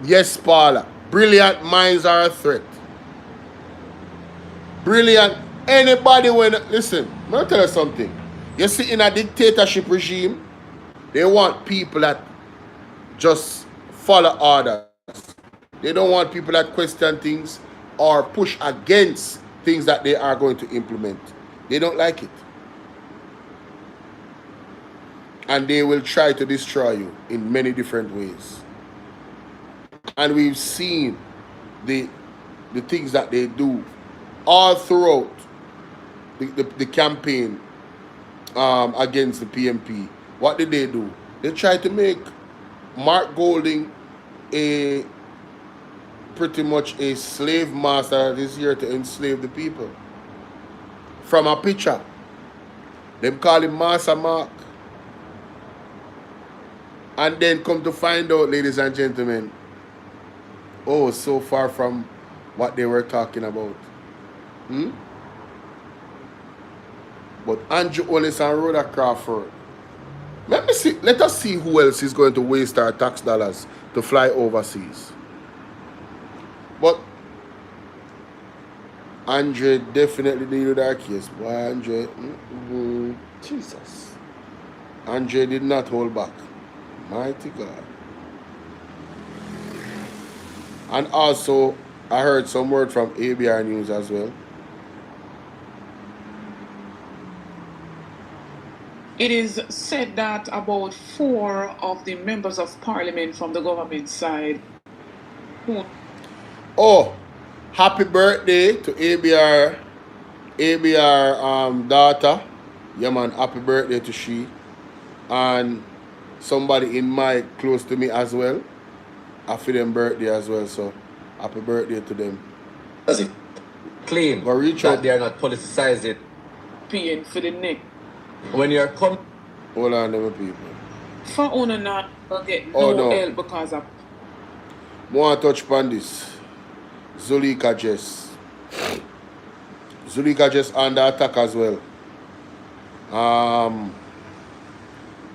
Yes, Paula. Brilliant minds are a threat. Brilliant. Anybody when... Listen, I'm going to tell you something. You see, in a dictatorship regime, they want people that just follow orders. They don't want people that question things or push against things that they are going to implement. They don't like it. And they will try to destroy you in many different ways. And we've seen the things that they do all throughout the campaign against the PMP. What did they do? They tried to make Mark Golding pretty much a slave master that is here to enslave the people. From a picture. Them call him Master Mark. And then come to find out, ladies and gentlemen, oh, so far from what they were talking about. But Andrew Hollis and Rhoda Crawford. Let us see who else is going to waste our tax dollars to fly overseas. But Andre definitely did with our case. Boy, Andre, Jesus. Andre did not hold back. Mighty God. And also, I heard some word from ABR News as well. It is said that about 4 of the members of parliament from the government side. Oh, happy birthday to ABR daughter. Yeah man, happy birthday to she. And somebody in my close to me as well. Happy them birthday as well, so happy birthday to them. Does it claim that they are not politicized it? Paying for the neck. When you're coming... Hold on, them people. For owner not get no help because of... More touch upon this. Zulika Jess. Zulika Jess under attack as well.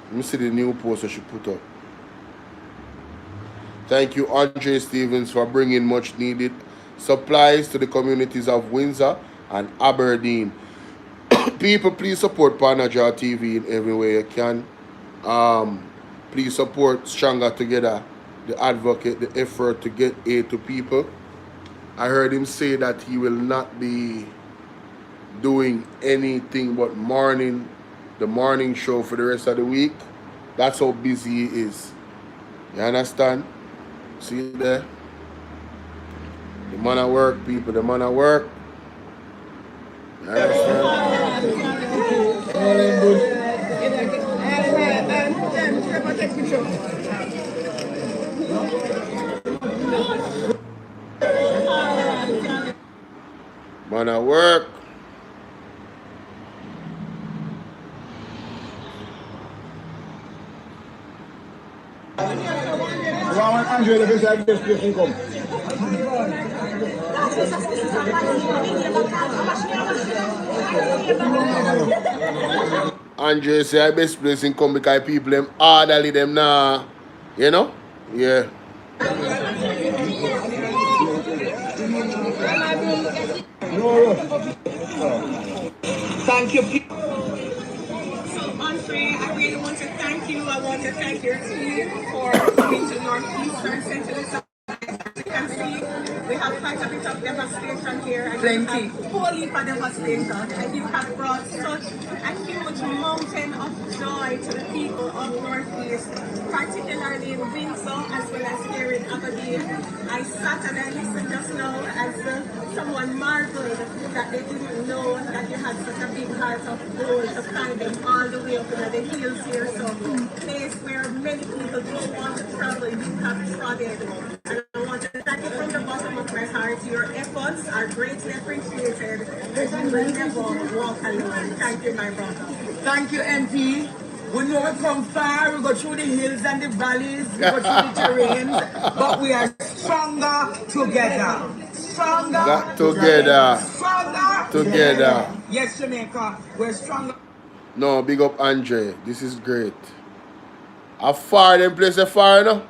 Let me see the new post that she put up. Thank you, Andre Stevens, for bringing much needed supplies to the communities of Windsor and Aberdeen. People, please support Panajar TV in every way you can. Please support Stronger Together, the advocate, the effort to get aid to people. I heard him say that he will not be doing anything but the morning show for the rest of the week. That's how busy he is. You understand? See there? The man at work, people, the man at work. You understand? Man at work. Andre say I best place in come because people them orderly them now. You know? Yeah. Thank you. So, Andre, I really want to thank you. I want to thank your team for coming to Northeastern Central. As you can see, we have here. And Plenty. you have wholly for devastation. And you have brought such a huge mountain of joy to the people of Northeast, particularly in Windsor as well as here in Aberdeen. I sat and I listened just now as someone marveled that they didn't know that you had such a big heart of gold to find them all the way up in the hills here. So, place where many people don't want to travel, you have trodden. And I want to thank you from the bottom of my heart. Your efforts are greatly appreciated. You will never walk alone. Thank you, my brother. Thank you, MP. We know we come far, we go through the hills and the valleys, we go through the terrains, but we are stronger together. Stronger together. Stronger Together. Yes, Jamaica, we're stronger. No, big up Andre. This is great. How far them place a far now?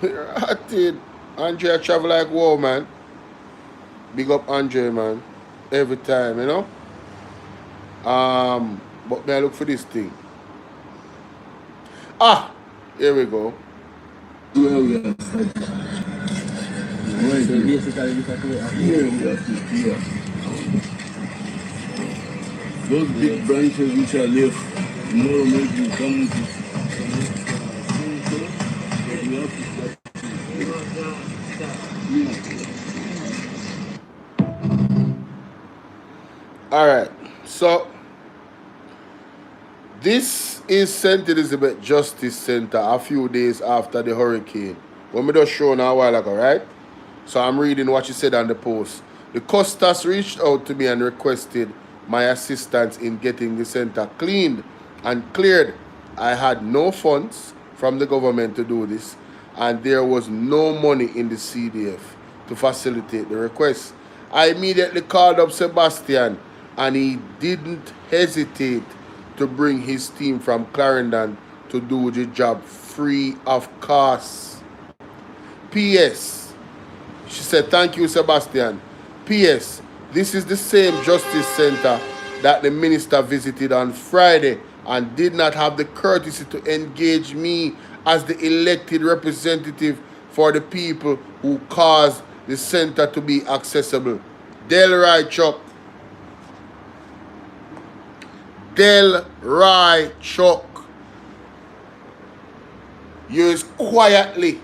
I did. Andre travel like wow, man. Big up Andre, man. Every time, you know. But may I look for this thing. Ah, here we go. Well, we are studying. So basically, those big branches which are left, more maybe come to. All right, so this is St. Elizabeth Justice Center a few days after the hurricane. When we just shown a while ago, right? So I'm reading what you said on the post. The Costas reached out to me and requested my assistance in getting the center cleaned and cleared. I had no funds from the government to do this, and there was no money in the CDF to facilitate the request. I immediately called up Sebastian, and he didn't hesitate to bring his team from Clarendon to do the job free of cost. P.S. She said, thank you, Sebastian. P.S. This is the same Justice Center that the minister visited on Friday and did not have the courtesy to engage me as the elected representative for the people who caused the center to be accessible. Delroy Chuck. Delroy Chuck. Use quietly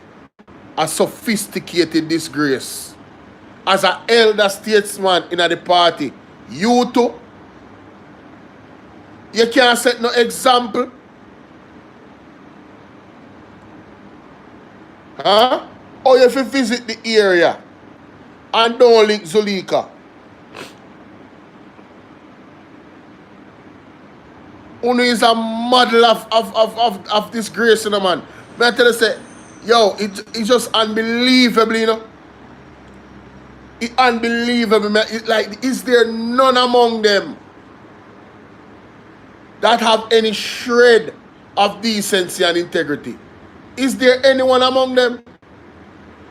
a sophisticated disgrace. As an elder statesman in the party, you too, you can't set no example. Huh? Or if you visit the area and don't link Zulika. Uno is a model of disgrace, you know, man. But I tell you, say, yo, it's just unbelievable, you know. It's unbelievable, man. It's like, is there none among them that have any shred of decency and integrity? Is there anyone among them?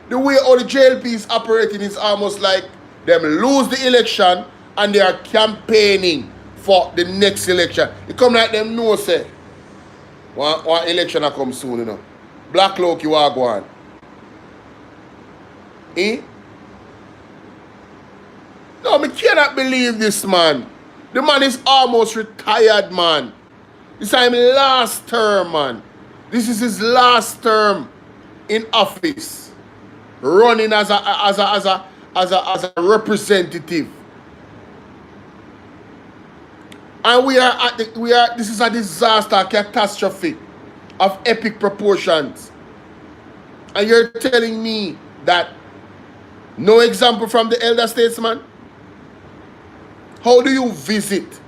The way all the JLP is operating is almost like them lose the election and they are campaigning for the next election. It come like them know, say, one election will come soon, you know. Black cloak you are going. Eh? No, I cannot believe this, man. The man is almost retired, man. This is his last term, man. This is his last term in office, running as a representative. And this is a disaster, catastrophic of epic proportions. And you're telling me that no example from the elder statesman? How do you visit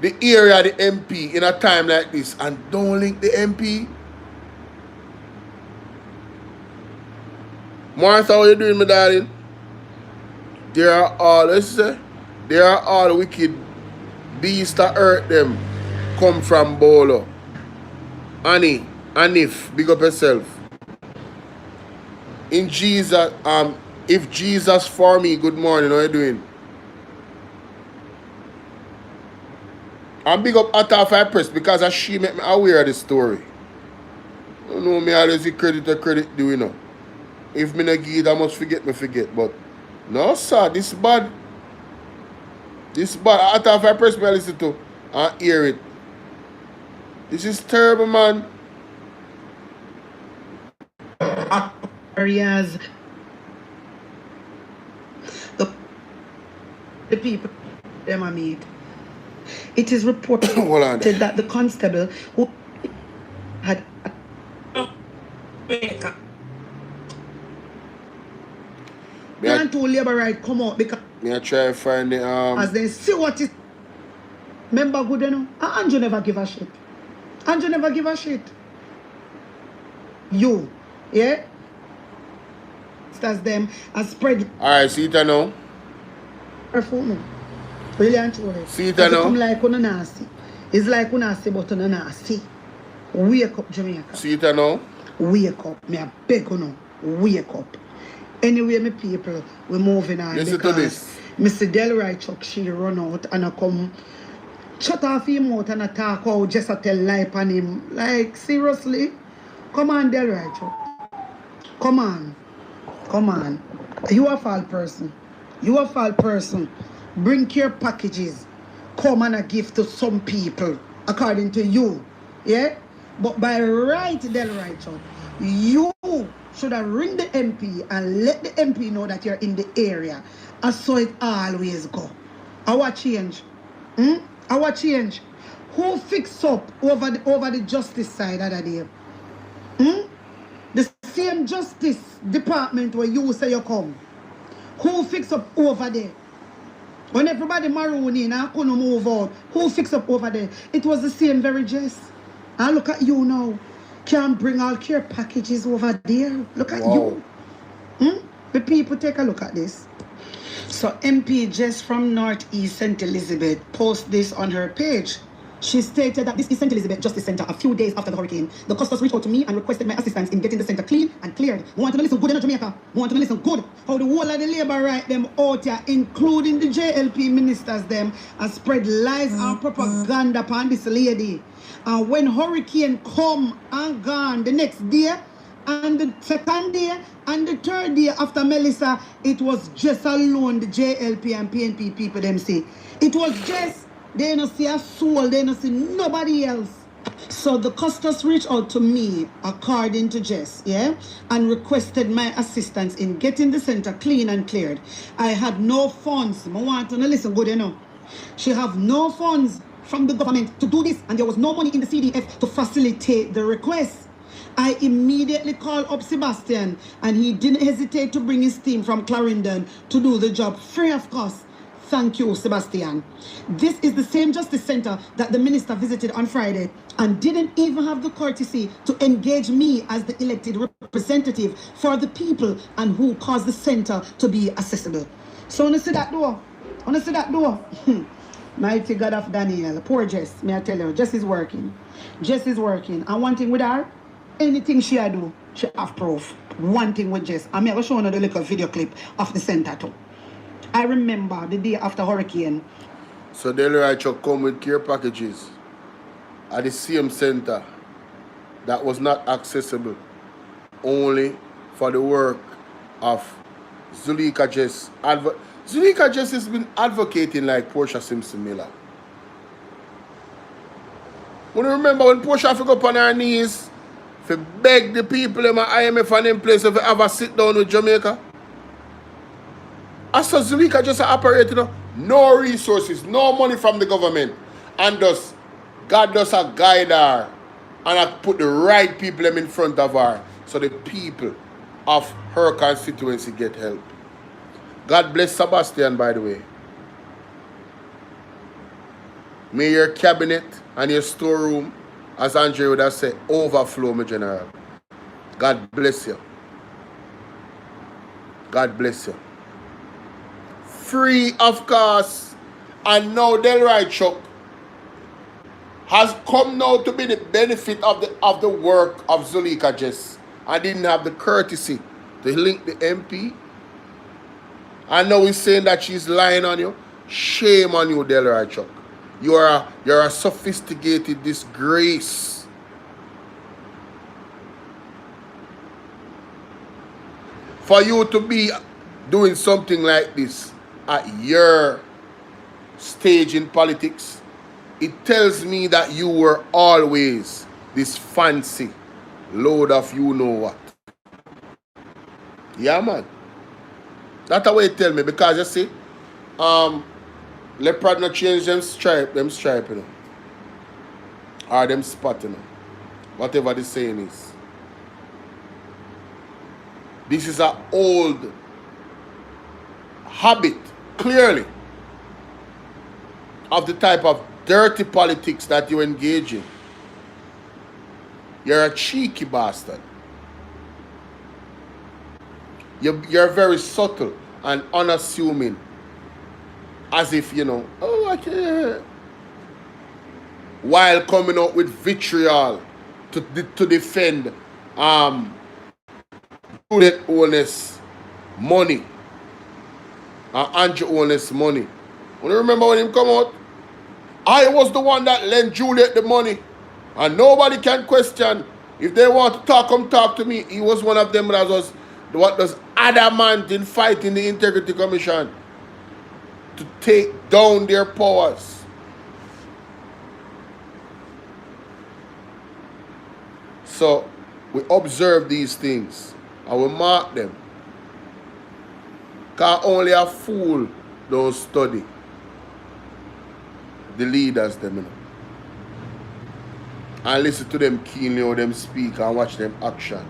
the area, the MP, in a time like this and don't link the MP? Martha, how you doing, my darling? There are all wicked beasts that hurt them come from Bolo. Annie, Anif, big up yourself. In Jesus, if Jesus for me, good morning, how you doing? And big up Atafai Press because she made me aware of the story. You know me always give credit to credit due, you know. If me not give it, I must forget me forget. But no, sir, this bad. This bad. After if I press me, I listen to and hear it. This is terrible, man. Areas. The people them are made. It is reported that the constable who had and to labor right come out because me I try to find the as they see what is remember good you know Andrew never give a shit. Andrew never give a shit. You yeah that's them and spread alright, see it now. Careful no. Really and truly. See it now. Come like on nasty. It's like on nasty but on nasty. Wake up Jamaica. See it now. Wake up. Me a beg you now. Wake up. Anyway, my people, we're moving on. Listen to this. Mr. Delroy Chuck, she run out and I come shut off him out and I talk out just to tell lie on him. Like, seriously? Come on, Delroy Chuck. Come on. Come on. You a foul person. You a foul person. Bring care packages. Come and a gift to some people, according to you. Yeah? But by right, Delroy Chuck, you should have ring the MP and let the MP know that you're in the area. And so it always go. Our change. Our change. Who fix up over the justice side of the day? The same justice department where you say you come. Who fix up over there? When everybody maroon in and couldn't move out, who fix up over there? It was the same very just. And look at you now. Can't bring all care packages over there. Look at you. The people take a look at this. So MP Jess from Northeast St. Elizabeth post this on her page. She stated that this is St. Elizabeth Justice Center a few days after the hurricane. The customers reached out to me and requested my assistance in getting the center clean and cleared. We want to listen good in Jamaica. We want to listen good. How the whole of the labor right them out here, including the JLP ministers them, and spread lies and propaganda upon this lady. And when hurricane come and gone the next day, and the second day, and the third day after Melissa, it was just alone the JLP and PNP people them say. It was just, they don't see a soul, they don't see nobody else. So the customers reached out to me, according to Jess, yeah, and requested my assistance in getting the center clean and cleared. I had no funds. I want to listen good, you know. She have no funds from the government to do this, and there was no money in the CDF to facilitate the request. I immediately called up Sebastian, and he didn't hesitate to bring his team from Clarendon to do the job free of cost. Thank you, Sebastian. This is the same justice center that the minister visited on Friday and didn't even have the courtesy to engage me as the elected representative for the people and who caused the center to be accessible. So wanna see that door? Wanna see that door? Mighty God of Daniel. Poor Jess, may I tell you, Jess is working. Jess is working. And one thing with her, anything she do, she have proof. One thing with Jess. I'm going to show you the little video clip of the center too. I remember the day after hurricane. So Delroy Chuck come with care packages at the same center that was not accessible only for the work of Zulika Jess. Zulika Jess has been advocating like Portia Simpson Miller. When you remember when Portia go up on her knees to beg the people in my IMF and them place if they ever sit down with Jamaica? As Zulika just operating, you know, no resources, no money from the government. And thus, God does a guide her and I put the right people in front of her so the people of her constituency get help. God bless Sebastian, by the way. May your cabinet and your storeroom, as Andre would have said, overflow, my general. God bless you. God bless you. Free of course. And now Delroy Chuck has come now to be the benefit of the work of Zulika Jess. I didn't have the courtesy to link the MP. And now he's saying that she's lying on you. Shame on you, Delroy Chuck. You're a sophisticated disgrace. For you to be doing something like this at your stage in politics, it tells me that you were always this fancy load of you know what. Yeah, man. That's the way it tell me, because you see, leopard not change them stripe, you know. Or them spot, you know. Whatever the saying is. This is an old habit, clearly, of the type of dirty politics that you engage in. You're a cheeky bastard. You're very subtle and unassuming. As if, you know, oh, I can't. While coming out with vitriol to defend Juliet Owens' money. Andrew Owens' money. You remember when him come out? I was the one that lent Juliet the money. And nobody can question. If they want to talk, come talk to me. He was one of them that was adamant in fighting the Integrity Commission to take down their powers. So we observe these things and we mark them. Because only a fool don't study the leaders them, you know. And listen to them keenly how them speak and watch them action.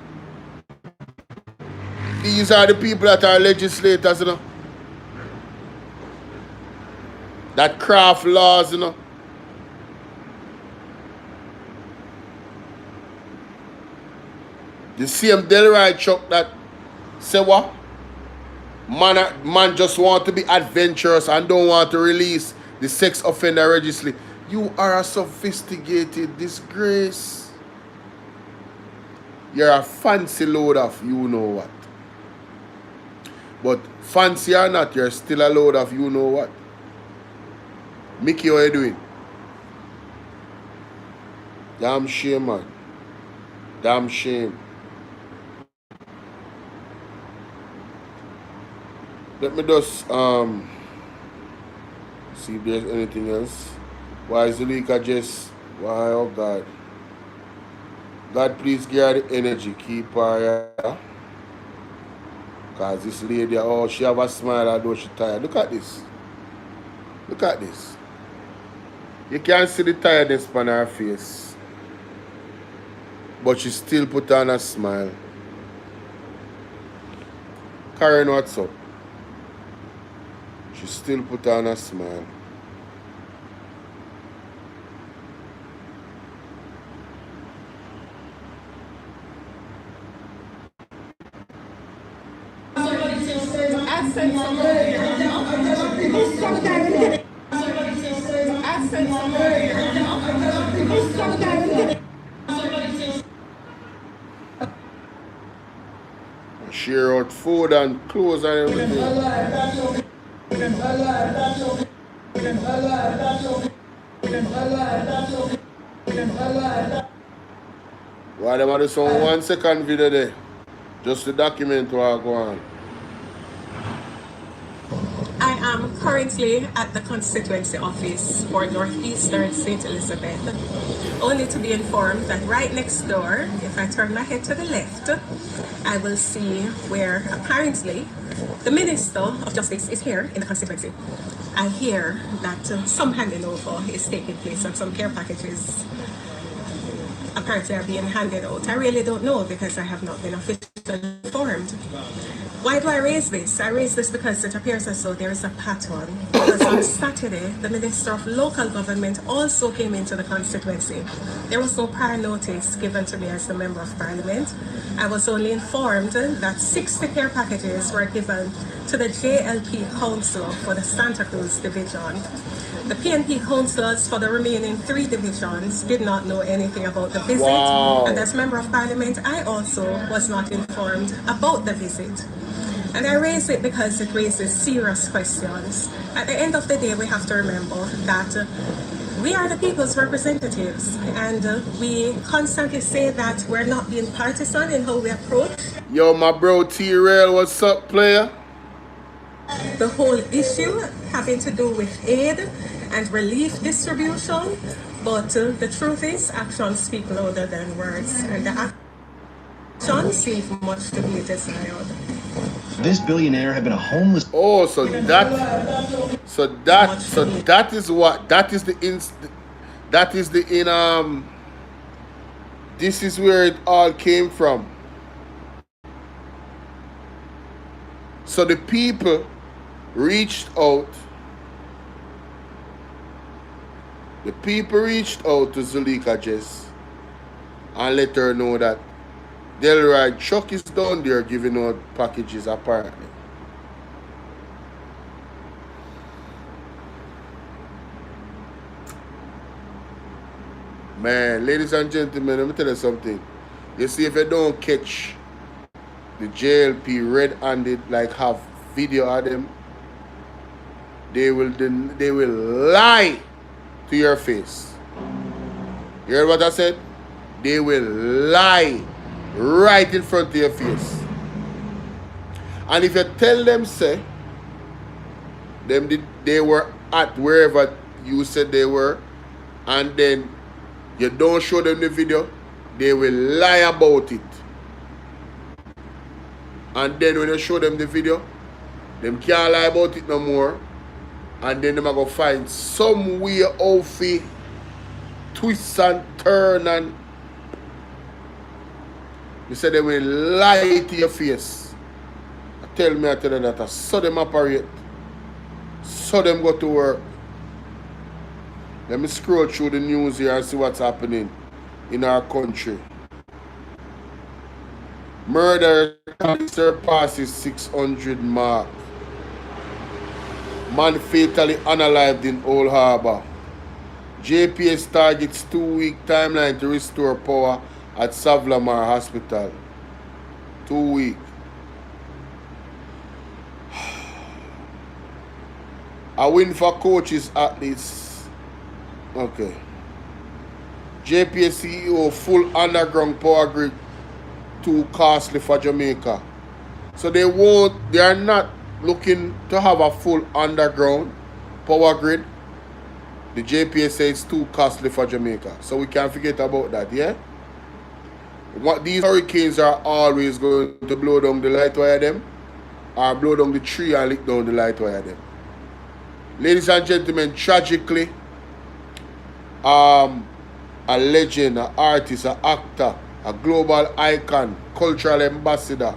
These are the people that are legislators, you know. That craft laws, you know. The same Delroy Chuck that say what? Man just want to be adventurous and don't want to release the sex offender registry. You are a sophisticated disgrace. You're a fancy load of you know what. But fancy or not, you're still a load of you know what. Mickey, how you doing? Damn shame, man. Damn shame. Let me just see if there's anything else. Why is Zulika just... Why, oh God. God, please give her the energy. Keep her, yeah? Because this lady, oh, she have a smile although she tired. Look at this. Look at this. You can't see the tiredness on her face. But she still put on a smile. Karen, what's up? She still put on a smile. Share out food and clothes and everything. Why them have this on 1 second video there? Just to document what I go on. I am currently at the constituency office for Northeastern St. Elizabeth, only to be informed that right next door, if I turn my head to the left, I will see where apparently the Minister of Justice is here in the constituency. I hear that some handing over is taking place and some care packages apparently are being handed out. I really don't know because I have not been officially informed. Why do I raise this? I raise this because it appears as though there is a pattern. Because on Saturday, the Minister of Local Government also came into the constituency. There was no prior notice given to me as the Member of Parliament. I was only informed that 60 care packages were given to the JLP Council for the Santa Cruz Division. The PNP councillors for the remaining 3 divisions did not know anything about the visit. Wow. And as Member of Parliament, I also was not informed about the visit. And I raise it because it raises serious questions. At the end of the day, we have to remember that we are the people's representatives, and we constantly say that we're not being partisan in how we approach Yo, my bro T-Rail, what's up, player? The whole issue having to do with aid and relief distribution, but the truth is actions speak louder than words, and the actions leave much to be desired. This billionaire had been a homeless. Oh, so that is what this is where it all came from. So the people reached out. The people reached out to Zulika Jess and let her know that Delroy Chuck is down there giving out packages apparently. Man, ladies and gentlemen, let me tell you something. You see, if you don't catch the JLP red-handed, like have video of them, they will lie to your face. You heard what I said? They will lie right in front of your face. And if you tell them, say, they were at wherever you said they were, and then you don't show them the video, they will lie about it. And then when you show them the video, them can't lie about it no more. And then them are going to find some way of it, twist and turn, and you say they will lie to your face. I tell you that I saw them operate. Saw them go to work. Let me scroll through the news here and see what's happening in our country. Murder surpasses 600 mark. Man fatally unalived in Old Harbour. JPS targets 2-week timeline to restore power at Savlamar Hospital. 2 weeks. A win for coaches athletes. Okay. JPS CEO full underground power grid too costly for Jamaica. So they are not looking to have a full underground power grid. The JPS says it's too costly for Jamaica. So we can't forget about that, yeah? What these hurricanes are always going to blow down the light wire them, or blow down the tree and lick down the light wire them. Ladies and gentlemen, tragically, a legend, an artist, an actor, a global icon, cultural ambassador,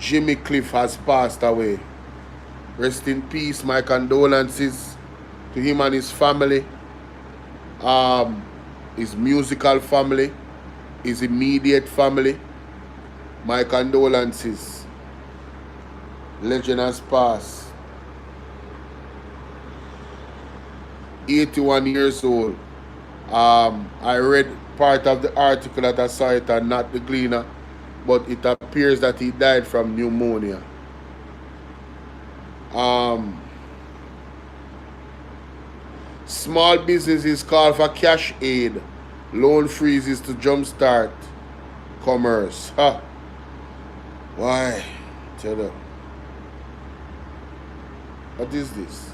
Jimmy Cliff has passed away. Rest in peace. My condolences to him and his family, his musical family, his immediate family. My condolences. Legend has passed. 81 years old. I read part of the article that I saw it and not the Gleaner, but it appears that he died from pneumonia. Small businesses call for cash aid, loan freezes to jumpstart commerce. Huh. Why? Tell them. What is this?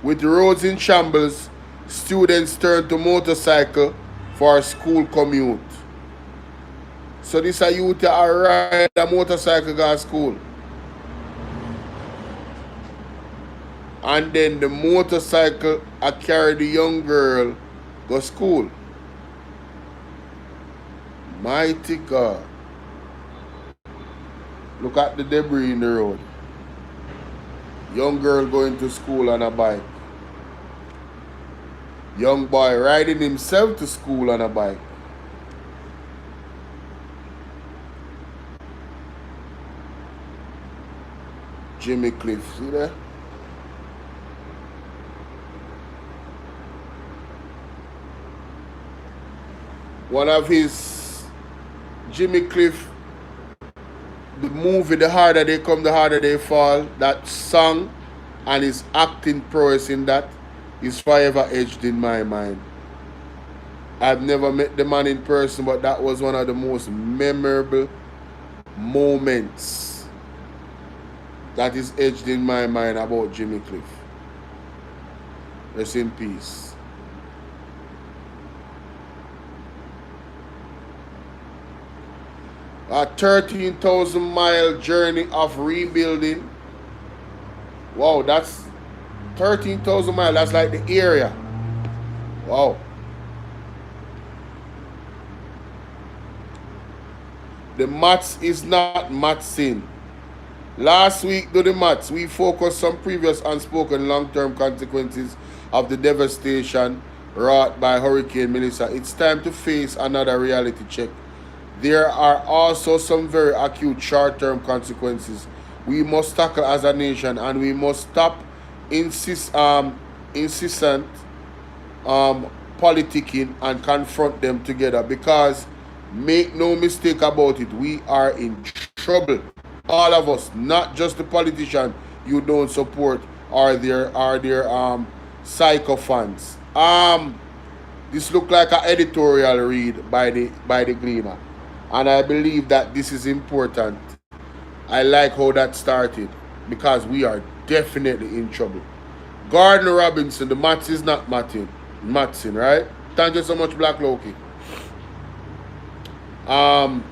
With roads in shambles, students turn to motorcycle for a school commute. So this a youth that ride a motorcycle go to school. And then the motorcycle I carry the young girl go to school. Mighty God. Look at the debris in the road. Young girl going to school on a bike. Young boy riding himself to school on a bike. Jimmy Cliff, see there? One of his, Jimmy Cliff, the movie The Harder They Come, The Harder They Fall, that song and his acting prowess in that is forever etched in my mind. I've never met the man in person, but that was one of the most memorable moments that is edged in my mind about Jimmy Cliff. Rest in peace. A 13,000-mile journey of rebuilding. Wow, that's 13,000 miles. That's like the area. Wow. The maths is not mathsing. Last week, do the maths. We focused on previous unspoken long-term consequences of the devastation wrought by Hurricane Melissa. It's time to face another reality check. There are also some very acute short-term consequences we must tackle as a nation, and we must stop incessant politicking and confront them together, because make no mistake about it, we are in trouble. All of us, not just the politician you don't support or their sycophants. This look like an editorial read by the Gleaner, and I believe that this is important. I like how that started, because we are definitely in trouble. Gordon Robinson, the maths is not mathing, right? Thank you so much, Black Loki.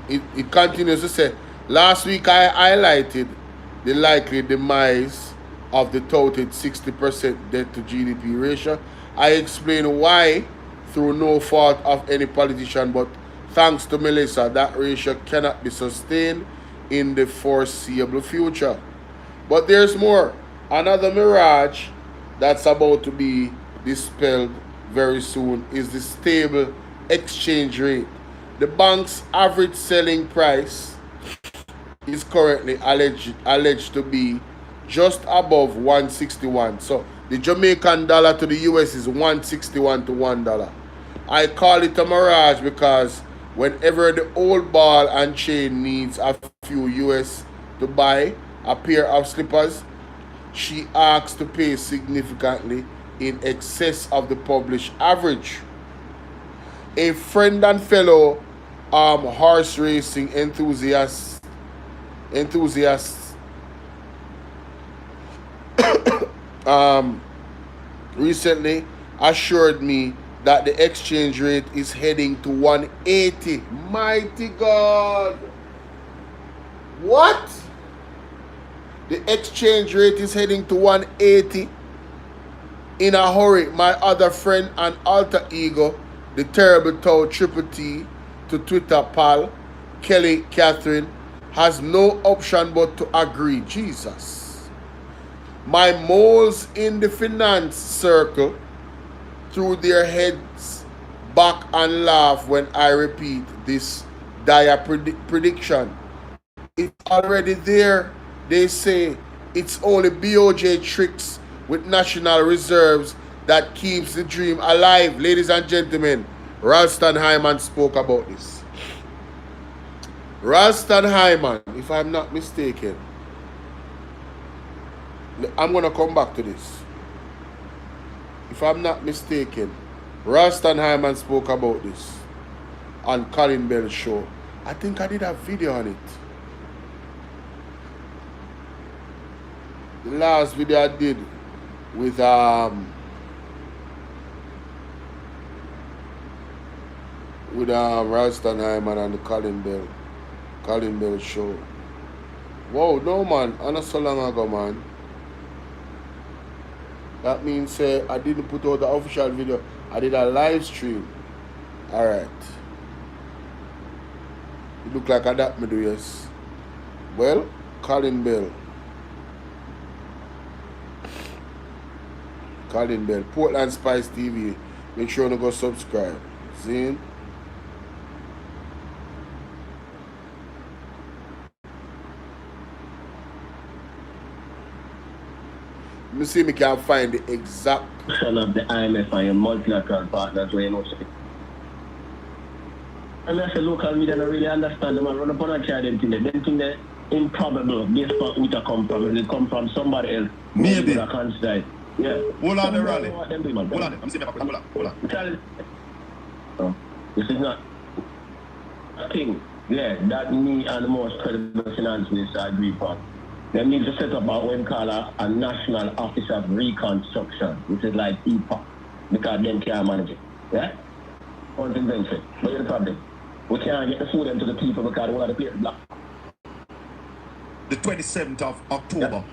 It continues to say, last week I highlighted the likely demise of the touted 60% debt to GDP ratio. I explained why, through no fault of any politician, but thanks to Melissa, that ratio cannot be sustained in the foreseeable future. But there's more. Another mirage that's about to be dispelled very soon is the stable exchange rate. The bank's average selling price is currently alleged to be just above 161. So the Jamaican dollar to the US is 161 to $1. I call it a mirage because whenever the old ball and chain needs a few US to buy a pair of slippers, she asks to pay significantly in excess of the published average. A friend and fellow horse racing enthusiast recently assured me that the exchange rate is heading to 180. Mighty God! What? The exchange rate is heading to 180. In a hurry, my other friend and alter ego, the terrible Toe Triple T to Twitter pal, Kelly Catherine, has no option but to agree. Jesus. My moles in the finance circle threw their heads back and laugh when I repeat this dire prediction. It's already there. They say it's only BOJ tricks with national reserves that keeps the dream alive. Ladies and gentlemen, Ralston Hyman spoke about this. Ralston Hyman, if I'm not mistaken, I'm going to come back to this. If I'm not mistaken, Ralston Hyman spoke about this on Colin Bell's show. I think I did a video on it. The last video I did with Ralston Hyman and the Colin Bell show. Whoa, no man, I not so long ago, man. That means I didn't put out the official video. I did a live stream. Alright. It look like I that me do, yes. Well, Colin Bell, Portland Spice TV. Make sure you go subscribe. See? Let me see if I can find the exact of the IMF and your multilateral partners where you know. And that's the local media don't really understand them and run up on a chair them thing. Them thing they're improbable based on who it come from. It come from somebody else. Maybe. Yeah. Hold on the rally. Hold on. Let me see if I can hold on. This is not a thing Yeah, that me and the most credible finance minister agree upon. They need to set up what we call a National Office of Reconstruction, which is like EPA, because them can't manage it. Yeah? One thing they say. But here's the problem. We can't get the food into the people because we want to place black. The 27th of October.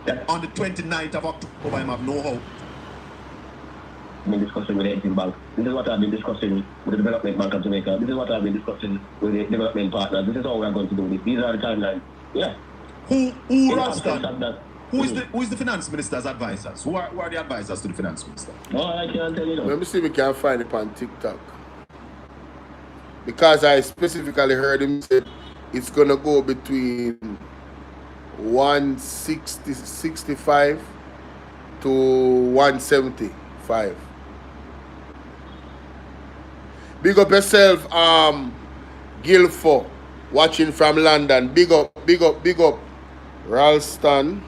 Yeah. On the 29th of October, I have no hope. I've been discussing with the Exim Bank. This is what I've been discussing with the Development Bank of Jamaica. This is what I've been discussing with the development partners. This is how we're going to do this. These are the timelines. Yeah. Who is the finance minister's advisors? Who are the advisors to the finance minister? No, I can't tell you. Let me see if we can find it on TikTok. Because I specifically heard him say it's gonna go between 165 to 175. Big up yourself, Gilfo, watching from London. Big up, big up, big up. Ralston,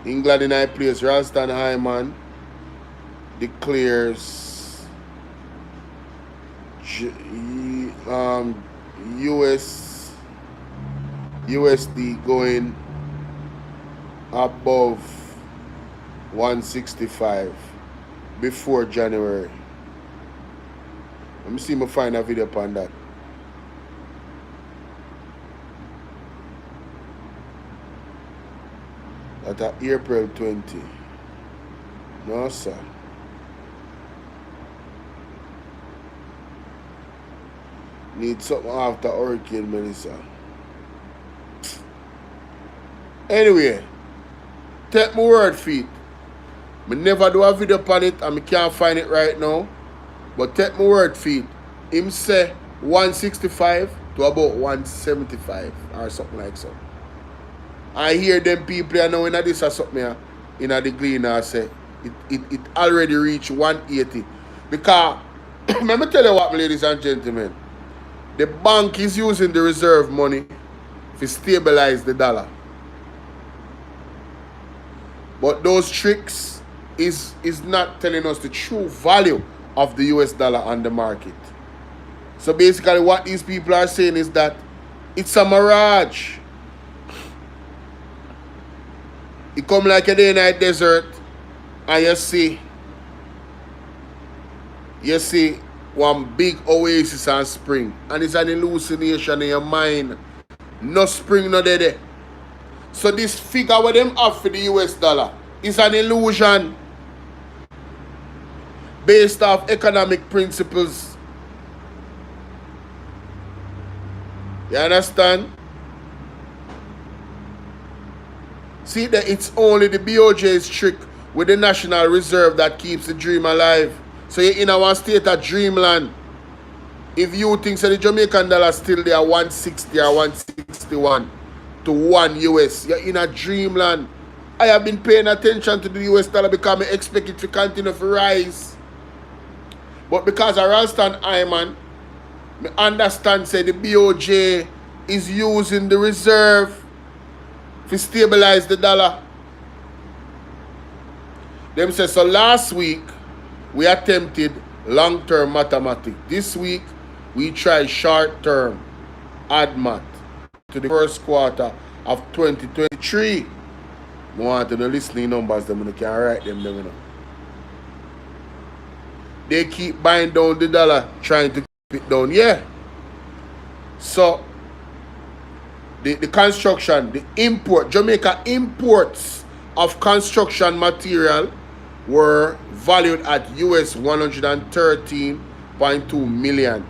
England in high place. Ralston Hyman declares USD going above 165 before January. Let me see if I find a video upon that. At April 20. No, sir. Need something after Hurricane Melissa. Anyway, take my word for it. I never do a video upon it and I can't find it right now. But take my word for it. Him say 165 to about 175 or something like so. I hear them people now in this or something in the Gleaner say it already reached 180. Because let me tell you what, ladies and gentlemen. The bank is using the reserve money to stabilize the dollar. But those tricks is not telling us the true value of the US dollar on the market. So basically what these people are saying is that it's a mirage. It come like a day night desert and you see one big oasis and spring, and it's an hallucination in your mind. No spring, no there. So this figure what them have for the US dollar is an illusion based off economic principles. You understand? See that it's only the BOJ's trick with the National Reserve that keeps the dream alive. So you're in our state of dreamland. If you think that the Jamaican dollar still there 160 or 161 to 1 US, you're in a dreamland. I have been paying attention to the US dollar because I expect it to continue to rise. But because of Ralston Hyman, I understand say the BOJ is using the reserve to stabilize the dollar. Them say so last week we attempted long-term mathematics. This week we try short-term add math to the first quarter of 2023. I want to know listening numbers them and can write them down. You know. They keep buying down the dollar, trying to keep it down. Yeah. So the construction, the import, Jamaica imports of construction material were valued at US 113.2 million,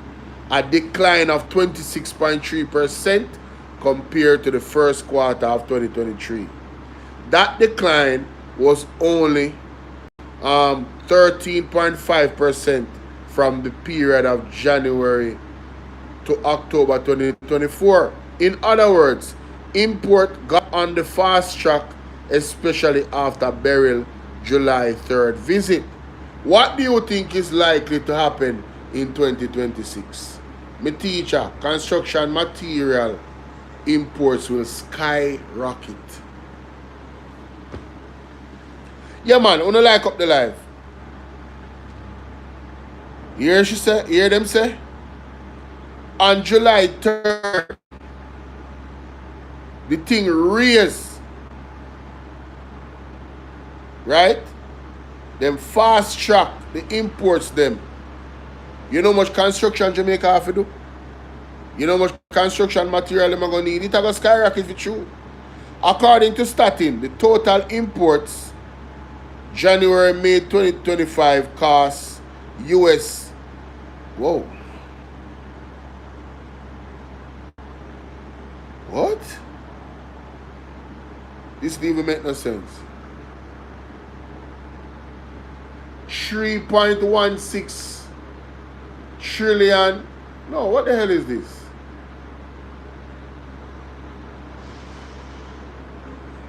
a decline of 26.3% compared to the first quarter of 2023. That decline was only 13.5% from the period of January to October 2024. In other words, import got on the fast track, especially after Beryl July 3rd visit. What do you think is likely to happen in 2026? My teacher, construction material imports will skyrocket. Yeah man, wanna like up the live? Hear them say? On July 3rd, the thing raised, right? Them fast track the imports them. You know how much construction Jamaica have to do? You know how much construction material them are going to need? It are going to skyrocket for true. According to Statin, the total imports January-May 2025 costs US. Whoa. What? This didn't even make no sense. 3.16 trillion. No, what the hell is this?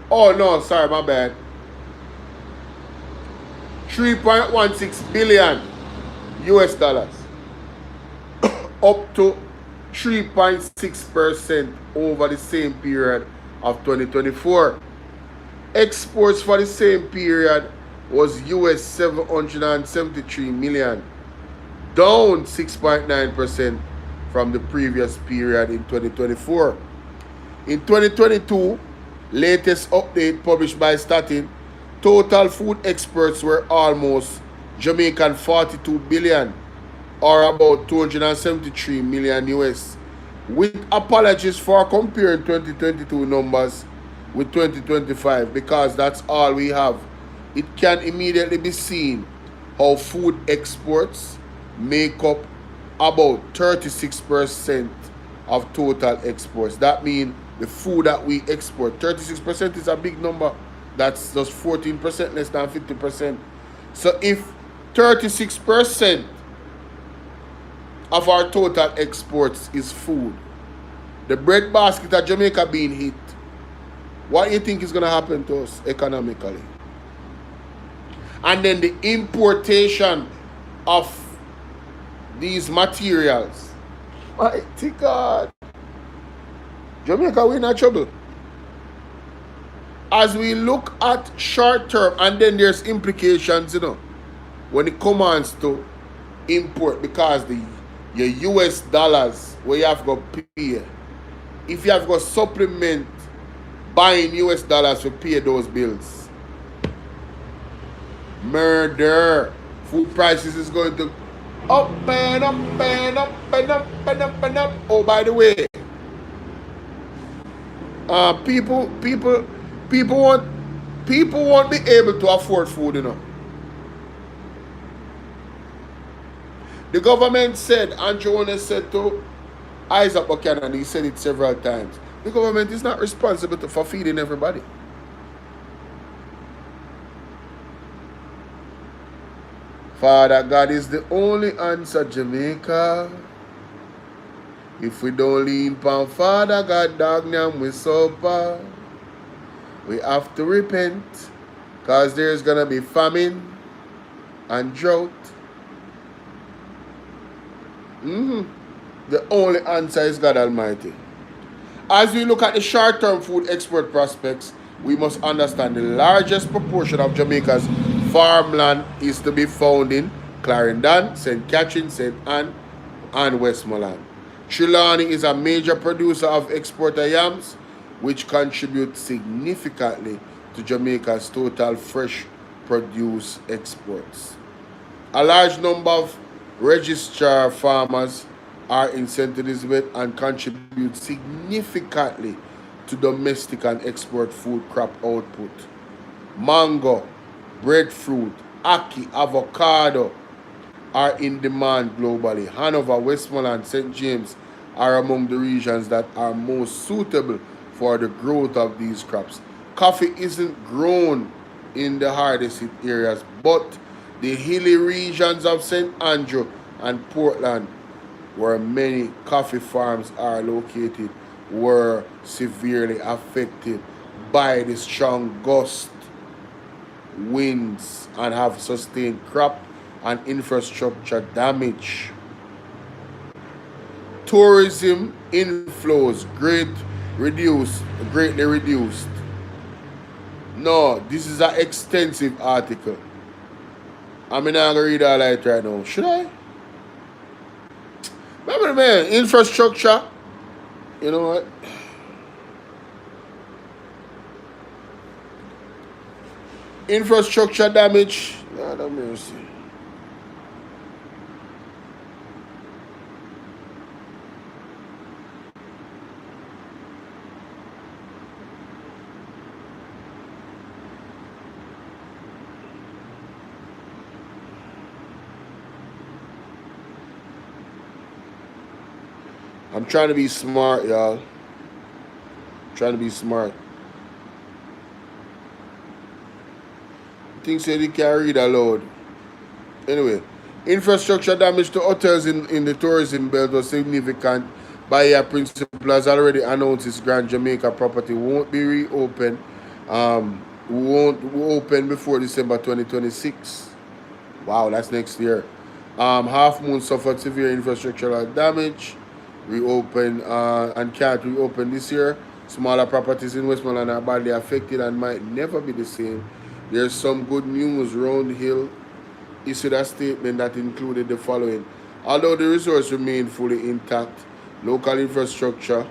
Oh no, sorry, my bad. 3.16 billion US dollars. Up to 3.6% over the same period of 2024. Exports for the same period was US 773 million, down 6.9% from the previous period in 2024. In 2022, latest update published by Statin, total food exports were almost Jamaican 42 billion, or about 273 million US. With apologies for comparing 2022 numbers with 2025, because that's all we have. It can immediately be seen how food exports make up about 36% of total exports. That means the food that we export, 36% is a big number. That's just 14% less than 50%. So if 36% of our total exports is food, the bread basket of Jamaica being hit, what do you think is going to happen to us economically? And then the importation of these materials. Mighty God. Jamaica, we're in trouble. As we look at short term, and then there's implications, when it comes to import, because your US dollars where you have to go pay. If you have to go supplement buying US dollars to pay those bills. Murder. Food prices is going to up and up and up and up and up and up. Oh, by the way, people won't be able to afford food, The government said, Andrew Jones said to Isaac Buchanan, he said it several times, the government is not responsible for feeding everybody. Father God is the only answer, Jamaica. If we don't lean upon Father God, dog, we suffer. We have to repent, because there's going to be famine and drought. The only answer is God Almighty. As we look at the short-term food export prospects, we must understand the largest proportion of Jamaica's farmland is to be found in Clarendon, St. Catherine, St. Anne, and Westmoreland. Trelawney is a major producer of exporter yams, which contribute significantly to Jamaica's total fresh produce exports. A large number of registered farmers are in St. Elizabeth and contribute significantly to domestic and export food crop output. Mango, breadfruit, ackee, avocado are in demand globally. Hanover, Westmoreland, St. James are among the regions that are most suitable for the growth of these crops. Coffee isn't grown in the hardest hit areas, but the hilly regions of St. Andrew and Portland, where many coffee farms are located, were severely affected by the strong gust winds and have sustained crop and infrastructure damage. Tourism inflows greatly reduced. No, this is an extensive article. I'm not going to read all that right now. Should I? Remember, man, infrastructure. You know what? Infrastructure damage. Lord have mercy. I'm trying to be smart, y'all. Trying to be smart. Things said he can't read aloud. Anyway, infrastructure damage to hotels in the tourism belt was significant. Bahia Principal has already announced its Grand Jamaica property won't be reopened. Won't open before December 2026. Wow, that's next year. Half Moon suffered severe infrastructural damage. Reopen and can't reopen this year. Smaller properties in Westmoreland are badly affected and might never be the same. There's some good news. Round Hill issued a statement that included the following. Although the resorts remain fully intact, local infrastructure,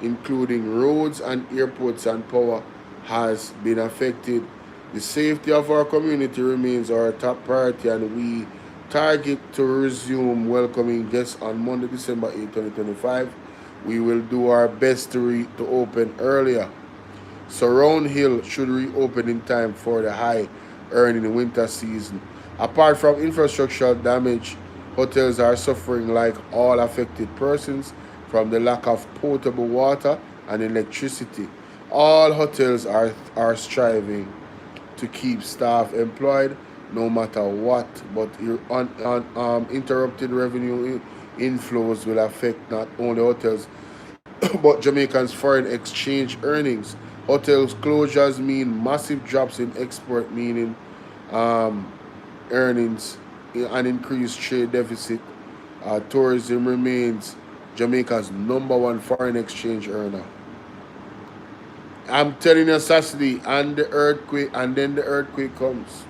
including roads and airports and power, has been affected. The safety of our community remains our top priority, and we target to resume welcoming guests on Monday, December 8, 2025. We will do our best to open earlier. So Round Hill should reopen in time for the high earning winter season. Apart from infrastructural damage, hotels are suffering like all affected persons from the lack of potable water and electricity. All hotels are striving to keep staff employed no matter what, but interrupted revenue inflows will affect not only hotels but Jamaicans' foreign exchange earnings. Hotels closures mean massive drops in export, meaning earnings, an increased trade deficit. Tourism remains Jamaica's #1 foreign exchange earner. I'm telling you, Saturday, and the earthquake, and then the earthquake comes.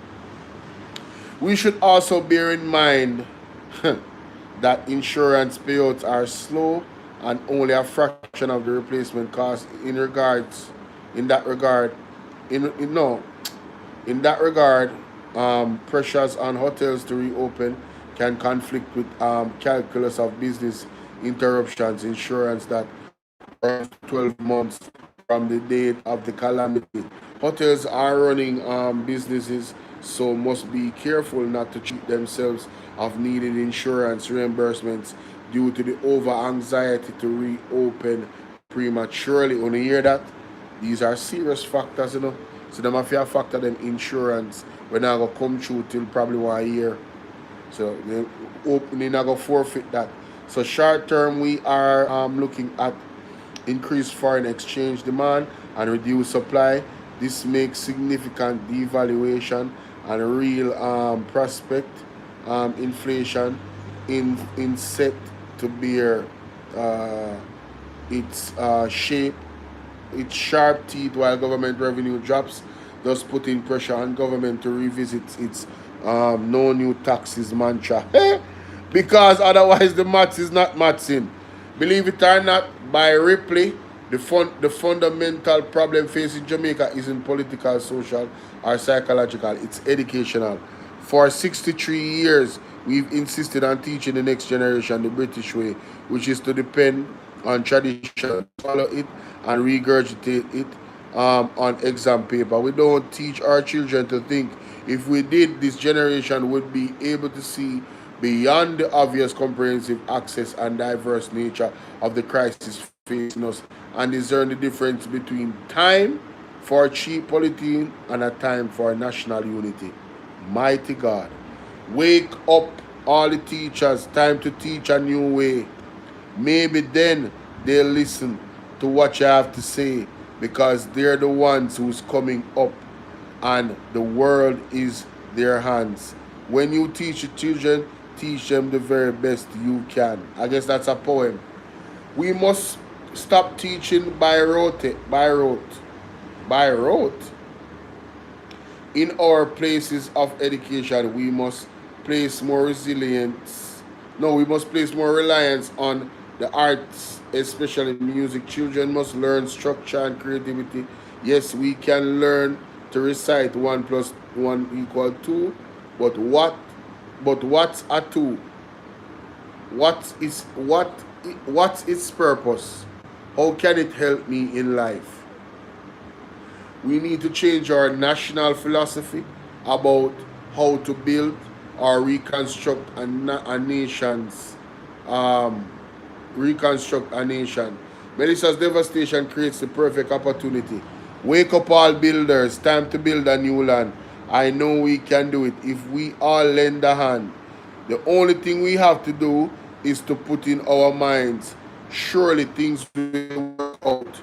We should also bear in mind that insurance payouts are slow and only a fraction of the replacement cost. In that regard, pressures on hotels to reopen can conflict with calculus of business interruptions insurance that runs 12 months from the date of the calamity. Hotels are running businesses, so must be careful not to cheat themselves of needed insurance reimbursements due to the over anxiety to reopen prematurely. When you hear that, these are serious factors, you know. So them have to factor them insurance when I go come through till probably 1 year. So they opening I go forfeit that. So short term we are looking at increased foreign exchange demand and reduced supply. This makes significant devaluation and real prospect inflation in set to bear its sharp teeth while government revenue drops, thus putting pressure on government to revisit its no new taxes mantra. Because otherwise the maths is not mathsing. Believe it or not, by Ripley, the fundamental problem facing Jamaica isn't political, social, or psychological. It's educational. For 63 years, we've insisted on teaching the next generation the British way, which is to depend on tradition, follow it, and regurgitate it on exam paper. We don't teach our children to think. If we did, this generation would be able to see beyond the obvious comprehensive access and diverse nature of the crisis facing us and discern the difference between time for cheap polythene and a time for national unity. Mighty God. Wake up, all the teachers. Time to teach a new way. Maybe then they'll listen to what you have to say because they're the ones who's coming up and the world is their hands. When you teach the children, teach them the very best you can. I guess that's a poem. We must stop teaching by rote. In our places of education, we must place more resilience No, we must place more reliance on the arts, especially music. Children must learn structure and creativity. Yes, we can learn to recite 1 + 1 = 2, but what's a two? What's its purpose? How can it help me in life? We need to change our national philosophy about how to build or reconstruct a nation's um, reconstruct a nation. Melissa's devastation creates the perfect opportunity. Wake up, all builders. Time to build a new land. I know we can do it if we all lend a hand. The only thing we have to do is to put in our minds. Surely things will work out.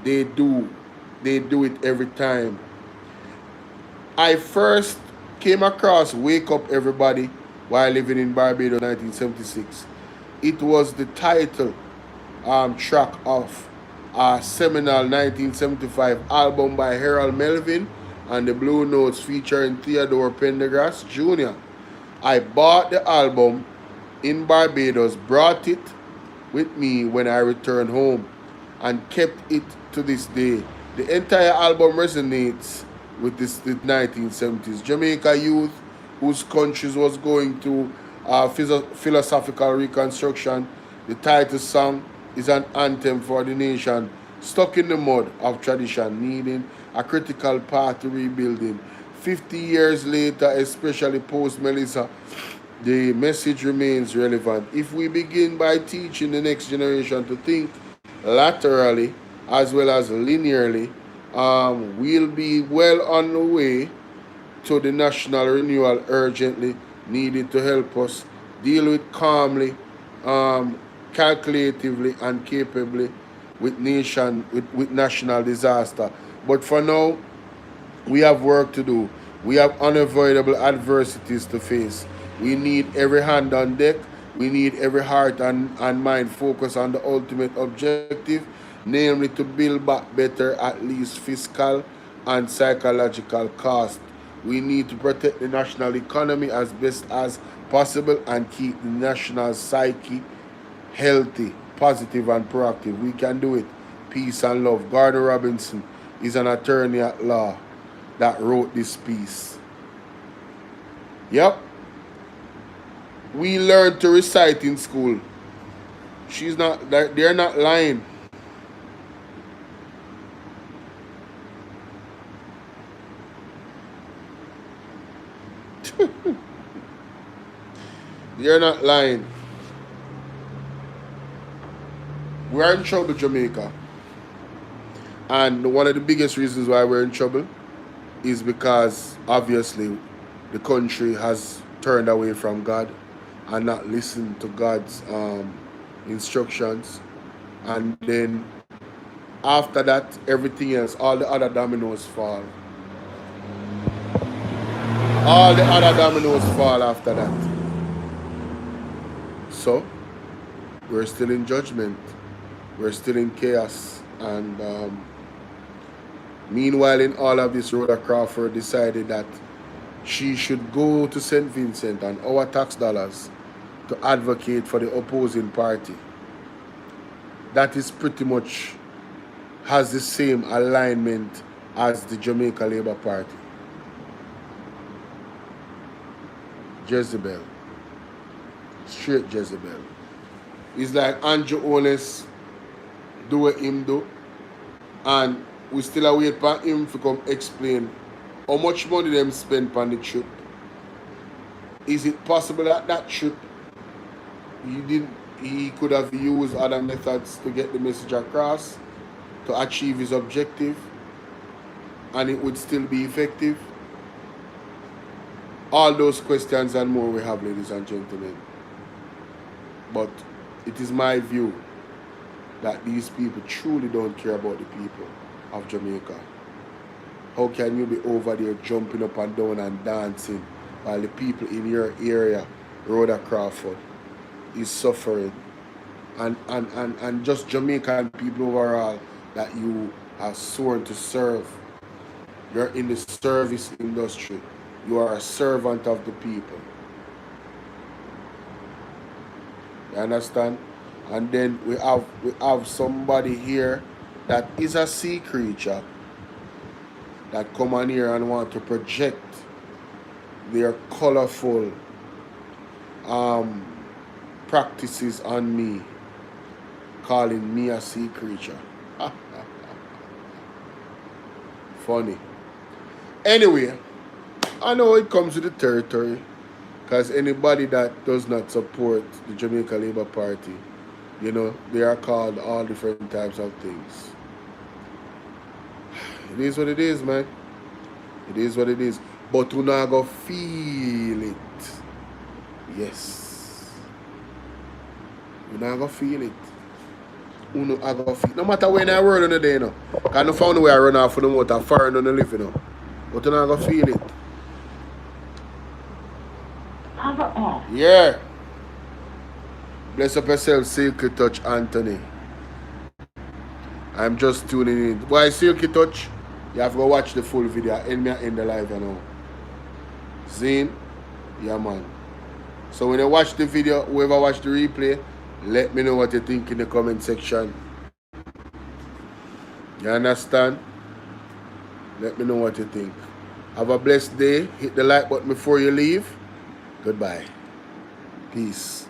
They do. They do it every time. I first came across Wake Up Everybody while living in Barbados 1976. It was the title track of a seminal 1975 album by Harold Melvin and the Blue Notes featuring Theodore Pendergrass Jr. I bought the album in Barbados, brought it with me when I returned home, and kept it to this day. The entire album resonates with the 1970s Jamaica youth whose countries was going through philosophical reconstruction. The title song is an anthem for the nation stuck in the mud of tradition, needing a critical path to rebuilding. 50 years later, especially post Melissa, the message remains relevant. If we begin by teaching the next generation to think laterally as well as linearly, we'll be well on the way to the national renewal urgently needed to help us deal with calmly, calculatively, and capably with national disaster. But for now, we have work to do. We have unavoidable adversities to face. We need every hand on deck. We need every heart and mind focused on the ultimate objective, namely to build back better at least fiscal and psychological cost. We need to protect the national economy as best as possible and keep the national psyche healthy, positive, and proactive. We can do it. Peace and love. Gordon Robinson is an attorney at law that wrote this piece. Yep. We learned to recite in school. They're not lying. They're not lying. We're in trouble, Jamaica. And one of the biggest reasons why we're in trouble is because obviously the country has turned away from God and not listened to God's instructions. And then after that, everything else, all the other dominoes fall. All the other dominoes fall after that. So, we're still in judgment. We're still in chaos. And meanwhile, in all of this, Rhoda Crawford decided that she should go to St. Vincent and our tax dollars to advocate for the opposing party. That is pretty much has the same alignment as the Jamaica Labour Party. Jezebel. Straight Jezebel. It's like Andrew Oles do what him do, and we still await for him to come explain how much money them spend on the trip. Is it possible that that trip he could have used other methods to get the message across to achieve his objective and it would still be effective? All those questions and more we have, ladies and gentlemen. But it is my view that these people truly don't care about the people of Jamaica. How can you be over there jumping up and down and dancing while the people in your area, Rhoda Crawford, is suffering? And just Jamaican people overall that you are sworn to serve. You're in the service industry. You are a servant of the people. You understand? And then we have somebody here that is a sea creature that come on here and want to project their colorful practices on me, calling me a sea creature. Funny. Anyway, I know it comes with the territory, because anybody that does not support the Jamaica Labour Party, you know, they are called all different types of things. It is what it is, man. It is what it is. But you not go feel it. Yes. You not go feel it. You not go feel it. No matter when I run on the day, you know. Because I found a way I run off for the motor, far on the lift, you know. But you not go feel it. Cover off. Yeah. Bless up yourself, Silky Touch Anthony. I'm just tuning in. Why Silky Touch? You have to go watch the full video. End me in the live, you know. Zine? Yeah, man. So when you watch the video, whoever watch the replay, let me know what you think in the comment section. You understand? Let me know what you think. Have a blessed day. Hit the like button before you leave. Goodbye. Peace.